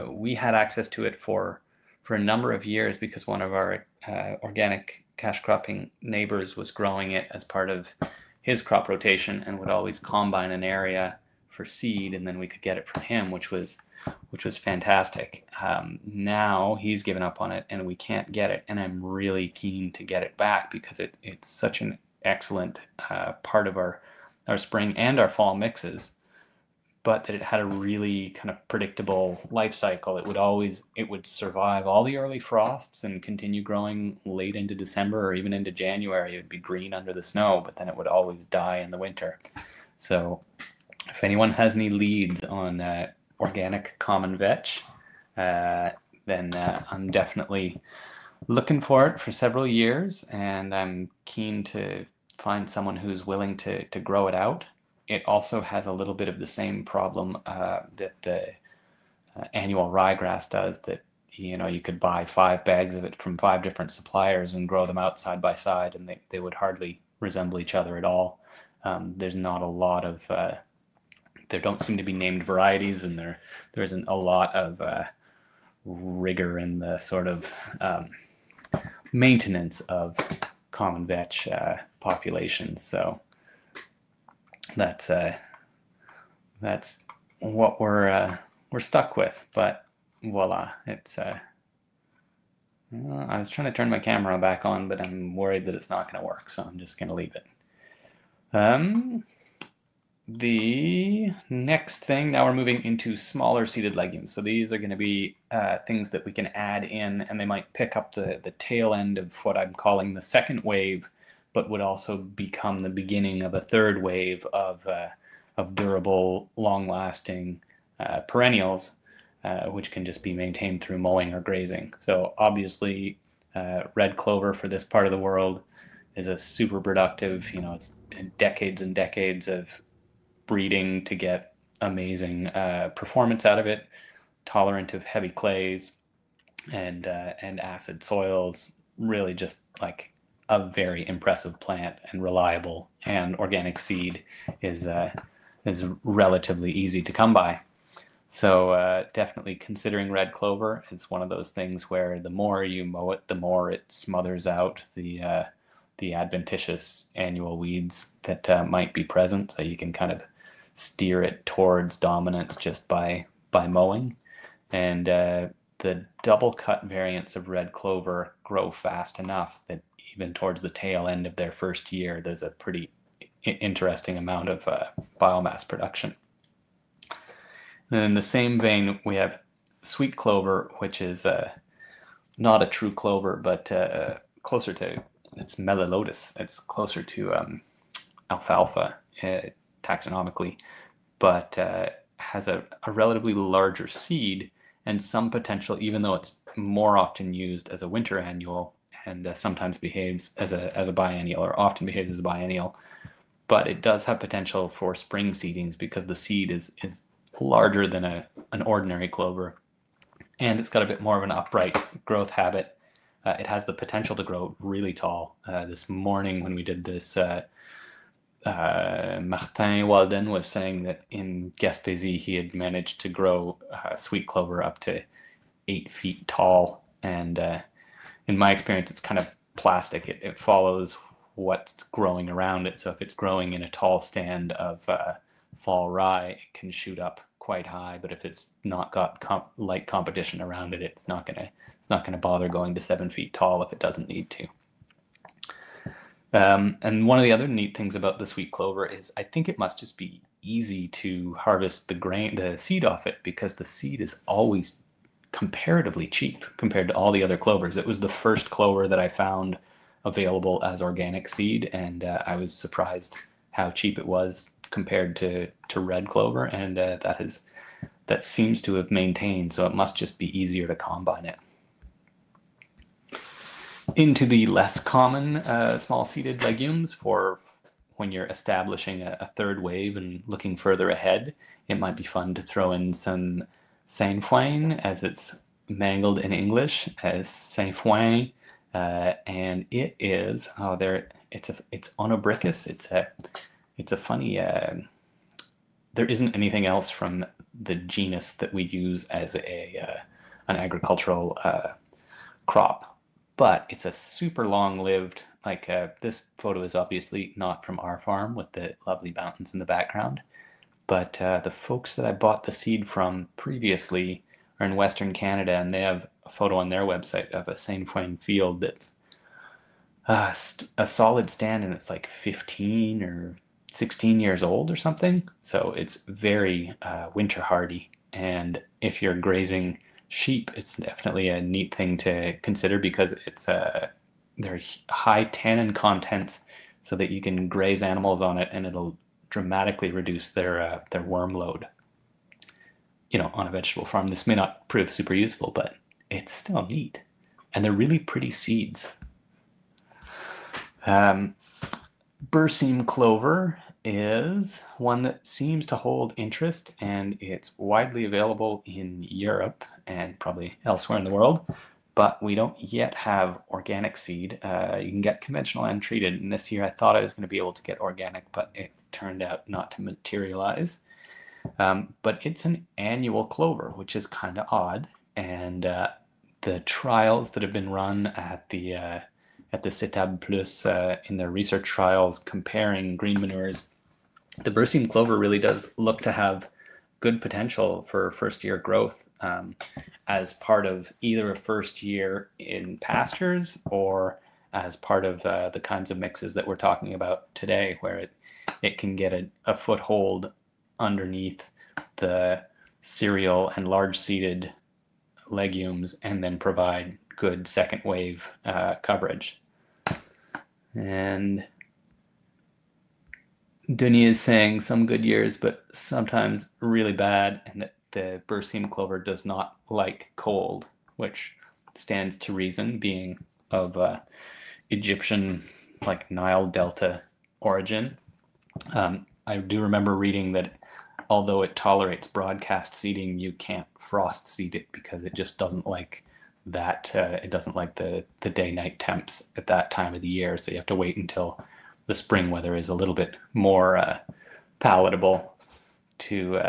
We had access to it for a number of years because one of our organic cash cropping neighbors was growing it as part of his crop rotation and would always combine an area for seed, and then we could get it from him, which was fantastic. Now he's given up on it and we can't get it, and I'm really keen to get it back because it's such an excellent part of our spring and our fall mixes, but that it had a really kind of predictable life cycle. It would survive all the early frosts and continue growing late into December or even into January. It would be green under the snow, but then it would always die in the winter. So if anyone has any leads on organic common vetch, then I'm definitely looking for it for several years, and I'm keen to find someone who's willing to grow it out. It also has a little bit of the same problem that the annual ryegrass does, that you could buy 5 bags of it from 5 different suppliers and grow them out side by side, and they would hardly resemble each other at all. There's not a lot of there don't seem to be named varieties, and there isn't a lot of rigor in the sort of maintenance of common vetch populations. So that's what we're stuck with. But voila, it's. I was trying to turn my camera back on, but I'm worried that it's not going to work, so I'm just going to leave it. The next thing, now we're moving into smaller seeded legumes. So these are going to be things that we can add in, and they might pick up the tail end of what I'm calling the second wave, but would also become the beginning of a third wave of durable, long-lasting perennials, which can just be maintained through mowing or grazing. So obviously, red clover for this part of the world is a super productive, it's decades and decades of breeding to get amazing performance out of it, tolerant of heavy clays and acid soils, really just like a very impressive plant, and reliable, and organic seed is relatively easy to come by. So definitely considering red clover. It's one of those things where the more you mow it, the more it smothers out the adventitious annual weeds that might be present. So you can kind of steer it towards dominance just by mowing. And the double cut variants of red clover grow fast enough that even towards the tail end of their first year, there's a pretty interesting amount of biomass production. And in the same vein, we have sweet clover, which is not a true clover, but closer to, it's Melilotus. It's closer to alfalfa taxonomically, but has a relatively larger seed and some potential, even though it's more often used as a winter annual and sometimes behaves as a biennial, or often behaves as a biennial. But it does have potential for spring seedings because the seed is larger than an ordinary clover, and it's got a bit more of an upright growth habit. It has the potential to grow really tall. This morning when we did this, Martin Walden was saying that in Gaspésie he had managed to grow sweet clover up to 8 feet tall, and in my experience it's kind of plastic. It follows what's growing around it. So if it's growing in a tall stand of fall rye, it can shoot up quite high. But if it's not got light competition around it, it's not gonna bother going to 7 feet tall if it doesn't need to. And one of the other neat things about the sweet clover is I think it must just be easy to harvest the seed off it, because the seed is always comparatively cheap compared to all the other clovers. It was the first clover that I found available as organic seed, and I was surprised how cheap it was compared to red clover, and that seems to have maintained, so it must just be easier to combine it. Into the less common small seeded legumes, for when you're establishing a third wave and looking further ahead, it might be fun to throw in some sainfoin, as it's mangled in English as sainfoin. And it is it's onobricus. It's a funny. There isn't anything else from the genus that we use as an agricultural crop, but it's a super long-lived. Like this photo is obviously not from our farm with the lovely mountains in the background, but the folks that I bought the seed from previously are in Western Canada, and they have a photo on their website of a sainfoin field that's a solid stand, and it's like 15 or 16 years old or something. So it's very winter hardy, and if you're grazing sheep, it's definitely a neat thing to consider, because it's they're high tannin contents, so that you can graze animals on it and it'll dramatically reduce their worm load. On a vegetable farm, this may not prove super useful, but it's still neat. And they're really pretty seeds. Berseem clover is one that seems to hold interest, and it's widely available in Europe and probably elsewhere in the world, but we don't yet have organic seed. You can get conventional and treated, and this year I thought I was going to be able to get organic, but it turned out not to materialize. But it's an annual clover, which is kind of odd, and the trials that have been run at the CITAB Plus in their research trials comparing green manures, the Berseem clover really does look to have good potential for first year growth as part of either a first year in pastures or as part of the kinds of mixes that we're talking about today, where it can get a foothold underneath the cereal and large seeded legumes and then provide good second wave coverage. And Denis is saying some good years, but sometimes really bad, and that the Berseem clover does not like cold, which stands to reason, being of Egyptian, like Nile Delta origin. I do remember reading that although it tolerates broadcast seeding, you can't frost seed it because it just doesn't like that. It doesn't like the day-night temps at that time of the year, so you have to wait until the spring weather is a little bit more palatable to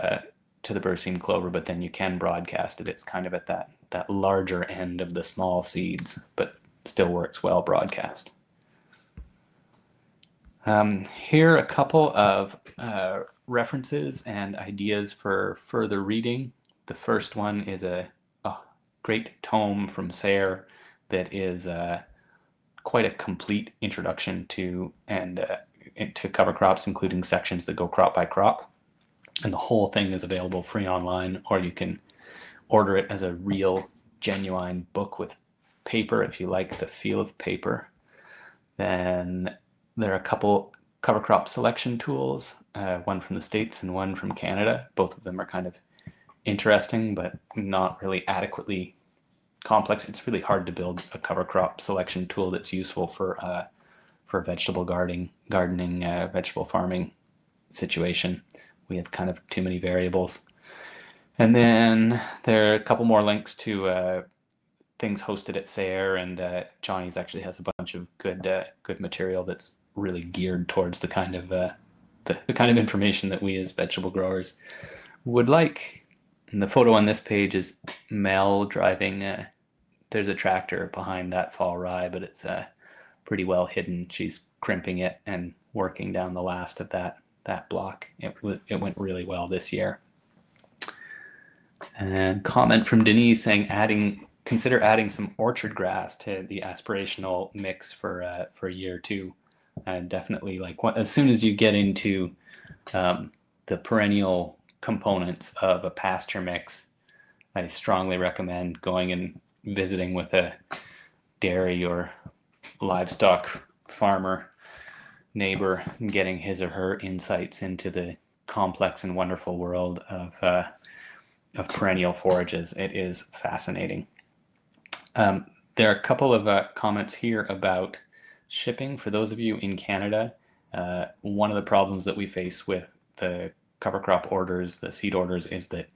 the Berseem clover, but then you can broadcast it. It's kind of at that larger end of the small seeds, but still works well broadcast. Here are a couple of references and ideas for further reading. The first one is a great tome from Sayre that is quite a complete introduction to cover crops, including sections that go crop by crop. And the whole thing is available free online, or you can order it as a real, genuine book with paper if you like the feel of paper. Then there are a couple cover crop selection tools, one from the States and one from Canada. Both of them are kind of interesting, but not really adequately complex. It's really hard to build a cover crop selection tool that's useful for vegetable gardening, vegetable farming situation. We have kind of too many variables. And then there are a couple more links to things hosted at Sayre, and Johnny's actually has a bunch of good material that's really geared towards the kind of information that we as vegetable growers would like. And the photo on this page is Mel driving. There's a tractor behind that fall rye, but it's pretty well hidden. She's crimping it and working down the last of that block. It went really well this year. And comment from Denise saying consider adding some orchard grass to the aspirational mix for year two. And definitely, like as soon as you get into the perennial components of a pasture mix, I strongly recommend going and visiting with a dairy or livestock farmer neighbor and getting his or her insights into the complex and wonderful world of perennial forages. It is fascinating. There are a couple of comments here about shipping. For those of you in Canada, one of the problems that we face with the cover crop orders, the seed orders, is that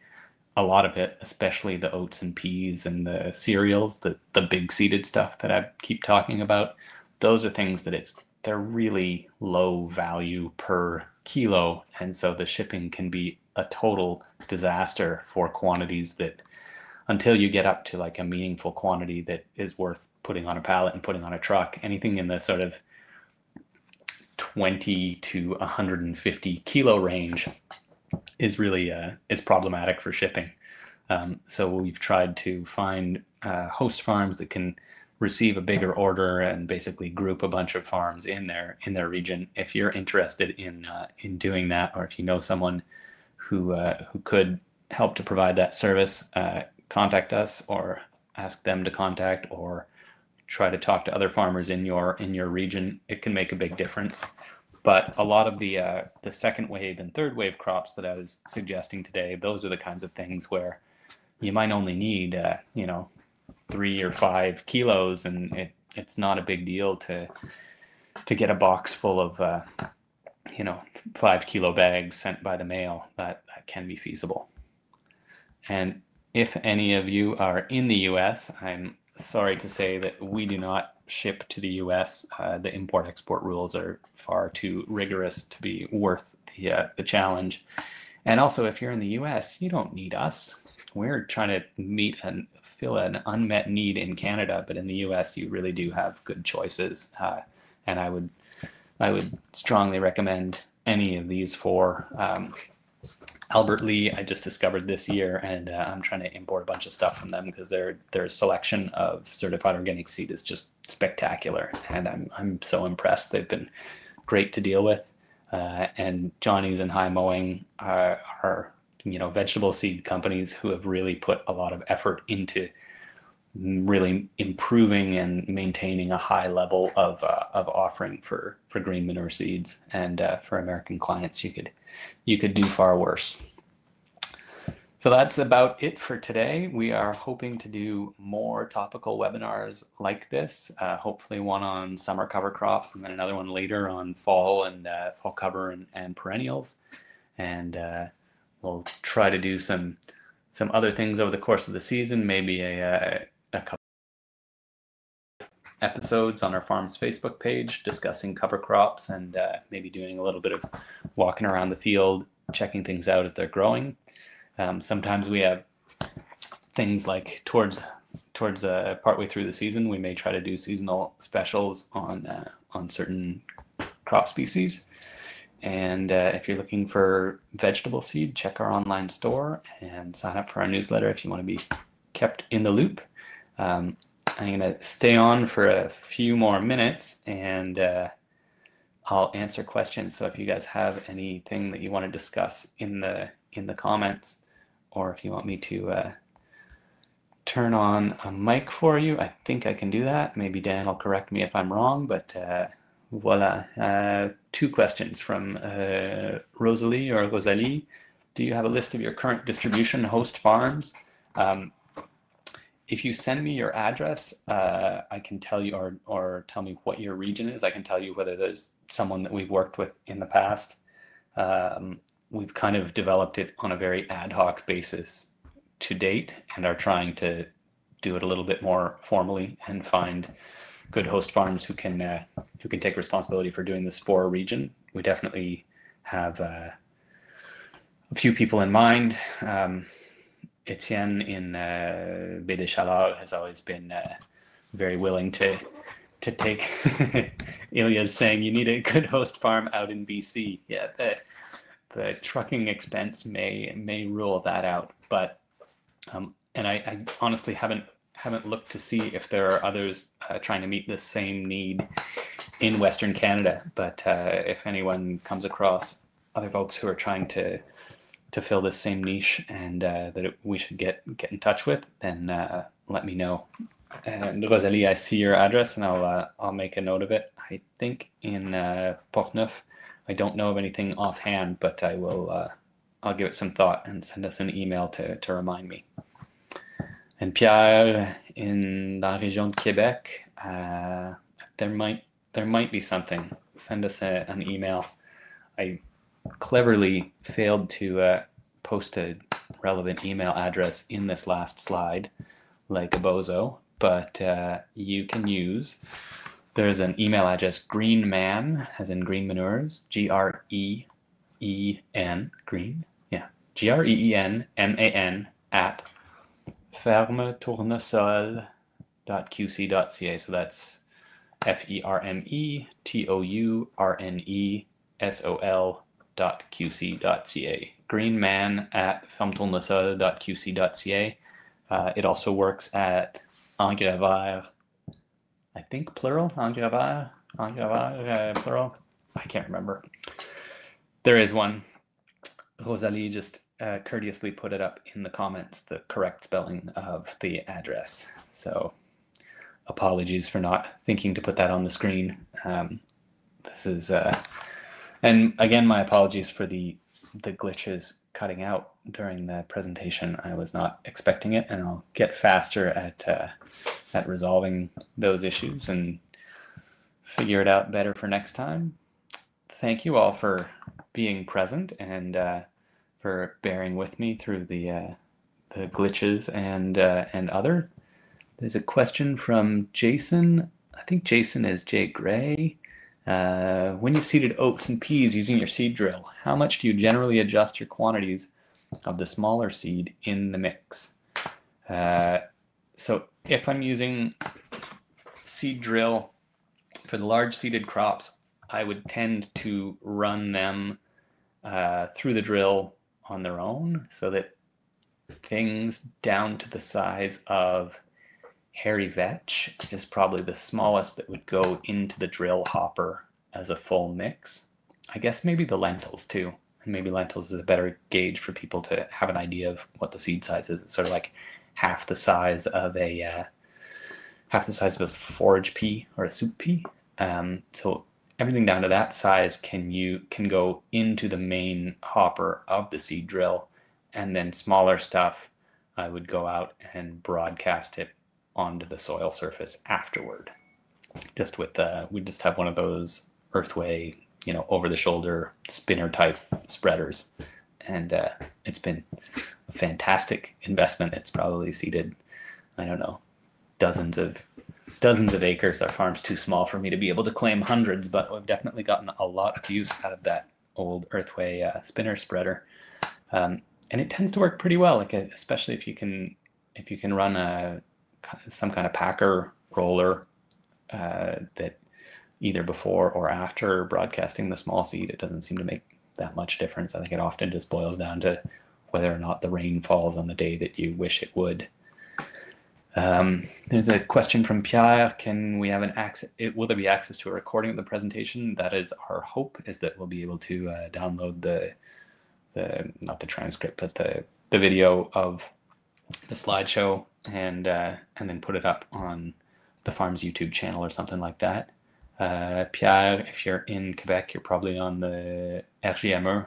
a lot of it, especially the oats and peas and the cereals, the big seeded stuff that I keep talking about, those are things that they're really low value per kilo, and so the shipping can be a total disaster for quantities that, until you get up to like a meaningful quantity that is worth putting on a pallet and putting on a truck, anything in the sort of 20 to 150 kilo range is really is problematic for shipping. So we've tried to find host farms that can receive a bigger order and basically group a bunch of farms in their region. If you're interested in doing that, or if you know someone who could help to provide that service, contact us or ask them to contact, or try to talk to other farmers in your region. It can make a big difference. But a lot of the second wave and third wave crops that I was suggesting today, those are the kinds of things where you might only need 3 or 5 kilos, and it's not a big deal to get a box full of 5 kilo bags sent by the mail, that can be feasible. And if any of you are in the US, I'm sorry to say that we do not ship to the US. The import-export rules are far too rigorous to be worth the challenge. And also, if you're in the US, you don't need us. We're trying to meet and fill an unmet need in Canada, but in the US, you really do have good choices. And I would strongly recommend any of these four. Albert Lee, I just discovered this year, and I'm trying to import a bunch of stuff from them because their selection of certified organic seed is just spectacular, and I'm so impressed. They've been great to deal with, and Johnny's and High Mowing are vegetable seed companies who have really put a lot of effort into really improving and maintaining a high level of offering for green manure seeds, and for American clients, you could do far worse. So that's about it for today. We are hoping to do more topical webinars like this, hopefully one on summer cover crops and then another one later on fall and fall cover and perennials. And we'll try to do some other things over the course of the season, maybe a couple episodes on our farm's Facebook page discussing cover crops, and maybe doing a little bit of walking around the field, checking things out as they're growing. Sometimes we have things like towards partway through the season, we may try to do seasonal specials on certain crop species. And if you're looking for vegetable seed, check our online store and sign up for our newsletter if you want to be kept in the loop. I'm going to stay on for a few more minutes, and I'll answer questions. So if you guys have anything that you want to discuss in the comments, or if you want me to turn on a mic for you, I think I can do that. Maybe Dan will correct me if I'm wrong, but voila. 2 questions from Rosalie. Do you have a list of your current distribution host farms? If you send me your address, I can tell you, or tell me what your region is. I can tell you whether there's someone that we've worked with in the past. We've kind of developed it on a very ad hoc basis to date, and are trying to do it a little bit more formally and find good host farms who can take responsibility for doing this for a region. We definitely have a few people in mind. Etienne in Baie des Chaleurs has always been very willing to take. Ilya's saying you need a good host farm out in BC. Yeah, the trucking expense may rule that out, but and I honestly haven't looked to see if there are others trying to meet the same need in Western Canada. But if anyone comes across other folks who are trying to fill this same niche, and that we should get in touch with, then let me know. And Rosalie, I see your address, and I'll make a note of it. I think in Portneuf. I don't know of anything offhand, but I'll give it some thought and send us an email to remind me. And Pierre in la région de Québec, there might be something. Send us an email. I cleverly failed to post a relevant email address in this last slide, like a bozo, but you can use. There's an email address, greenman, as in green manures, Green, green, yeah, GREENMAN at fermetournesol.qc.ca. So that's FERMETOURNESOL.qc.ca. Greenman at fermetournesol.qc.ca. It also works at Engrais Vert, I think plural, Engrais Vert, plural. I can't remember. There is one. Rosalie just courteously put it up in the comments, the correct spelling of the address. So apologies for not thinking to put that on the screen. This is, and again, my apologies for the glitches cutting out during the presentation. I was not expecting it, and I'll get faster at resolving those issues and figure it out better for next time. thank you all for being present and for bearing with me through the glitches and other. There's a question from Jason. I think Jason is J. Gray. When you've seeded oats and peas using your seed drill, how much do you generally adjust your quantities of the smaller seed in the mix? So if I'm using seed drill for the large seeded crops, I would tend to run them through the drill on their own so that things down to the size of hairy vetch is probably the smallest that would go into the drill hopper as a full mix. I guess maybe the lentils too. And maybe lentils is a better gauge for people to have an idea of what the seed size is. It's sort of like half the size of a forage pea or a soup pea. So everything down to that size can go into the main hopper of the seed drill, and then smaller stuff I would go out and broadcast it onto the soil surface afterward. We just have one of those Earthway, over the shoulder spinner type spreaders, and it's been a fantastic investment. It's probably seeded, I don't know, dozens of acres. Our farm's too small for me to be able to claim hundreds, but we've definitely gotten a lot of use out of that old Earthway spinner spreader, and it tends to work pretty well. Like especially if you can run some kind of packer roller that either before or after broadcasting the small seed, it doesn't seem to make that much difference. I think it often just boils down to whether or not the rain falls on the day that you wish it would. There's a question from Pierre. Will there be access to a recording of the presentation? That is our hope, is that we'll be able to download not the transcript, but the video of the slideshow and then put it up on the farm's YouTube channel or something like that. Pierre, if you're in Quebec, you're probably on the RGME.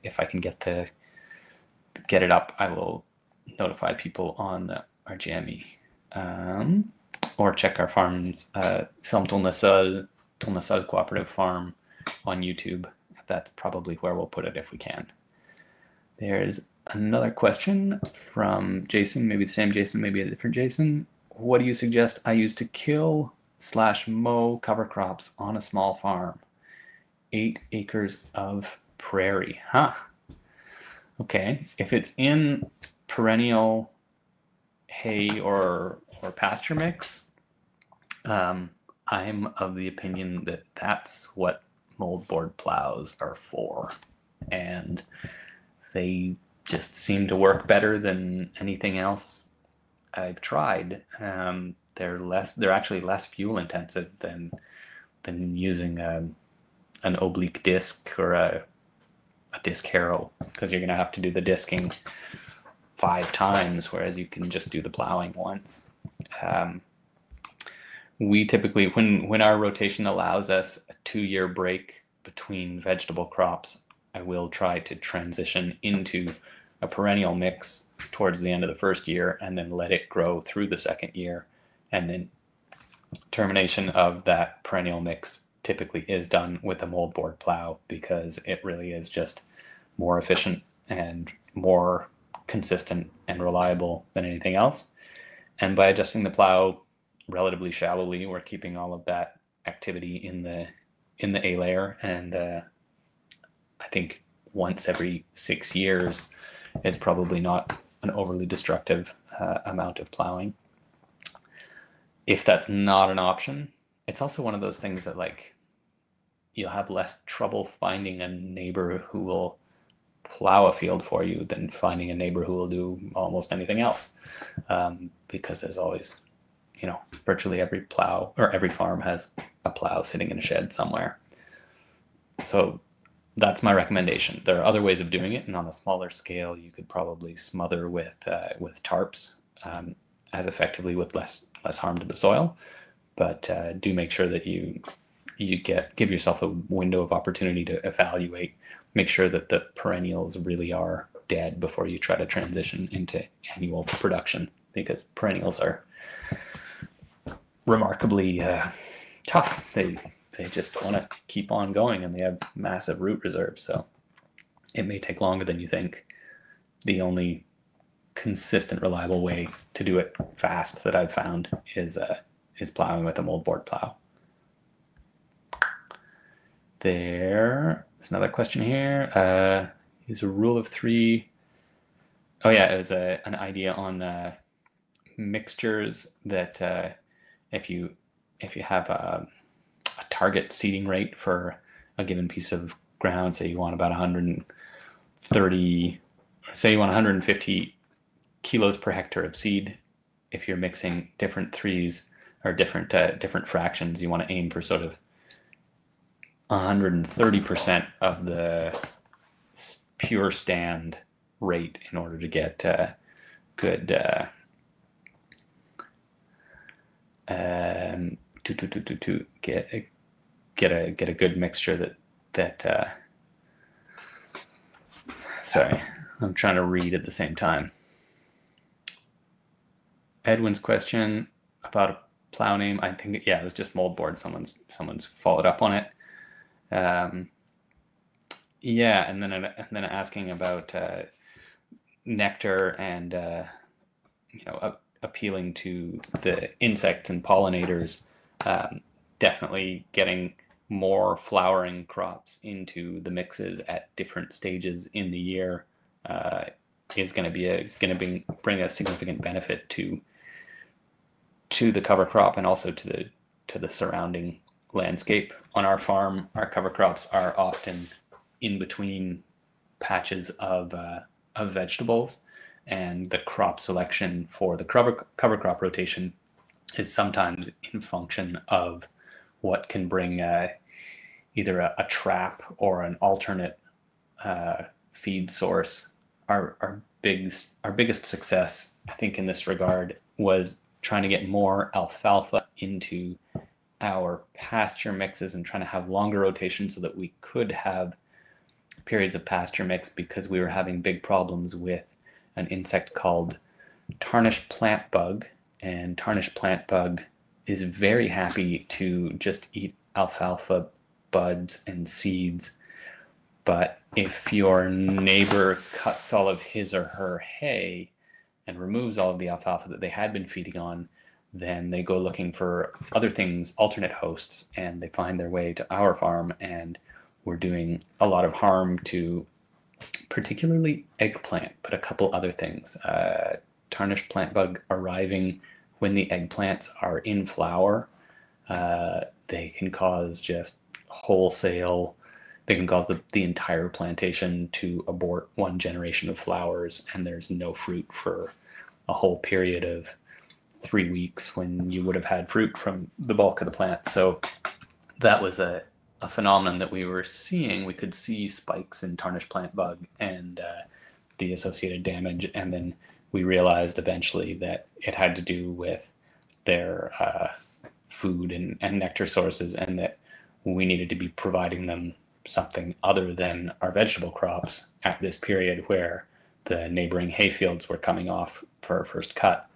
If I can get it up, I will notify people on the RGME. Or check our farm's film Tourne-Sol Co-operative farm on YouTube. That's probably where we'll put it if we can. There's another question from Jason, maybe the same Jason, maybe a different Jason. What do you suggest I use to kill/mow cover crops on a small farm? 8 acres of prairie. Okay, if it's in perennial hay or pasture mix, I'm of the opinion that that's what moldboard plows are for, and they just seem to work better than anything else I've tried. They're actually less fuel intensive than using an oblique disc or a disc harrow, because you're going to have to do the disking 5 times, whereas you can just do the plowing once. We typically, when our rotation allows us a 2-year break between vegetable crops, I will try to transition into a perennial mix towards the end of the first year and then let it grow through the second year. And then termination of that perennial mix typically is done with a moldboard plow, because it really is just more efficient and more consistent and reliable than anything else. And by adjusting the plow relatively shallowly, we're keeping all of that activity in the A layer, and I think once every 6 years is probably not an overly destructive amount of plowing. If that's not an option, it's also one of those things that, like, you'll have less trouble finding a neighbor who will plow a field for you than finding a neighbor who will do almost anything else, because there's always, virtually every plow or every farm has a plow sitting in a shed somewhere. So that's my recommendation. There are other ways of doing it, and on a smaller scale, you could probably smother with tarps as effectively with less harm to the soil. But do make sure that you give yourself a window of opportunity to evaluate. Make sure that the perennials really are dead before you try to transition into annual production, because perennials are remarkably tough. They they just want to keep on going, and they have massive root reserves. So it may take longer than you think. The only consistent, reliable way to do it fast that I've found is plowing with a moldboard plow. There's another question here. Is a rule of three. Oh yeah, it was an idea on mixtures that if you have a target seeding rate for a given piece of ground, say you want about 130, say you want 150 kilos per hectare of seed. If you're mixing different threes or different fractions, you want to aim for sort of 130% of the pure stand rate in order to get good to get a good mixture that sorry, I'm trying to read at the same time. Edwin's question about a plow name, I think, yeah, it was just moldboard. Someone's followed up on it. Yeah, and then asking about nectar and appealing to the insects and pollinators. Definitely getting more flowering crops into the mixes at different stages in the year is going to bring a significant benefit to the cover crop and also to the surrounding landscape. On our farm, our cover crops are often in between patches of vegetables, and the crop selection for the cover crop rotation is sometimes in function of what can bring either a trap or an alternate feed source. Our biggest success, I think, in this regard was trying to get more alfalfa into our pasture mixes and trying to have longer rotations so that we could have periods of pasture mix, because we were having big problems with an insect called tarnished plant bug. And tarnished plant bug is very happy to just eat alfalfa buds and seeds. But if your neighbor cuts all of his or her hay and removes all of the alfalfa that they had been feeding on, then they go looking for other things, alternate hosts, and they find their way to our farm, and we're doing a lot of harm to particularly eggplant, but a couple other things. Tarnished plant bug arriving when the eggplants are in flower, they can cause just wholesale, they can cause the entire plantation to abort one generation of flowers, and there's no fruit for a whole period of 3 weeks when you would have had fruit from the bulk of the plant. So that was a phenomenon that we were seeing. We could see spikes in tarnished plant bug and the associated damage, and then we realized eventually that it had to do with their food and nectar sources, and that we needed to be providing them something other than our vegetable crops at this period where the neighboring hayfields were coming off for our first cut.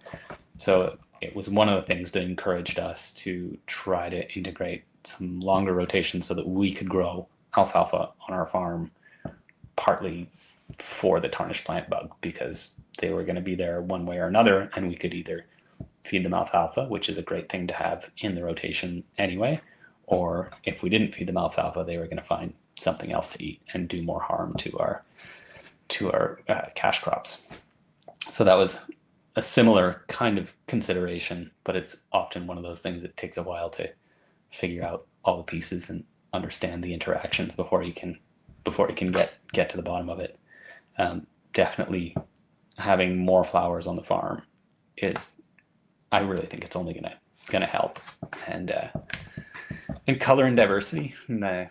So it was one of the things that encouraged us to try to integrate some longer rotations so that we could grow alfalfa on our farm, partly for the tarnished plant bug, because they were going to be there one way or another, and we could either feed them alfalfa, which is a great thing to have in the rotation anyway, or if we didn't feed them alfalfa, they were going to find something else to eat and do more harm to our cash crops. So that was a similar kind of consideration, but it's often one of those things that takes a while to figure out all the pieces and understand the interactions before you can get to the bottom of it. Definitely having more flowers on the farm I really think it's only gonna help, and color and diversity. And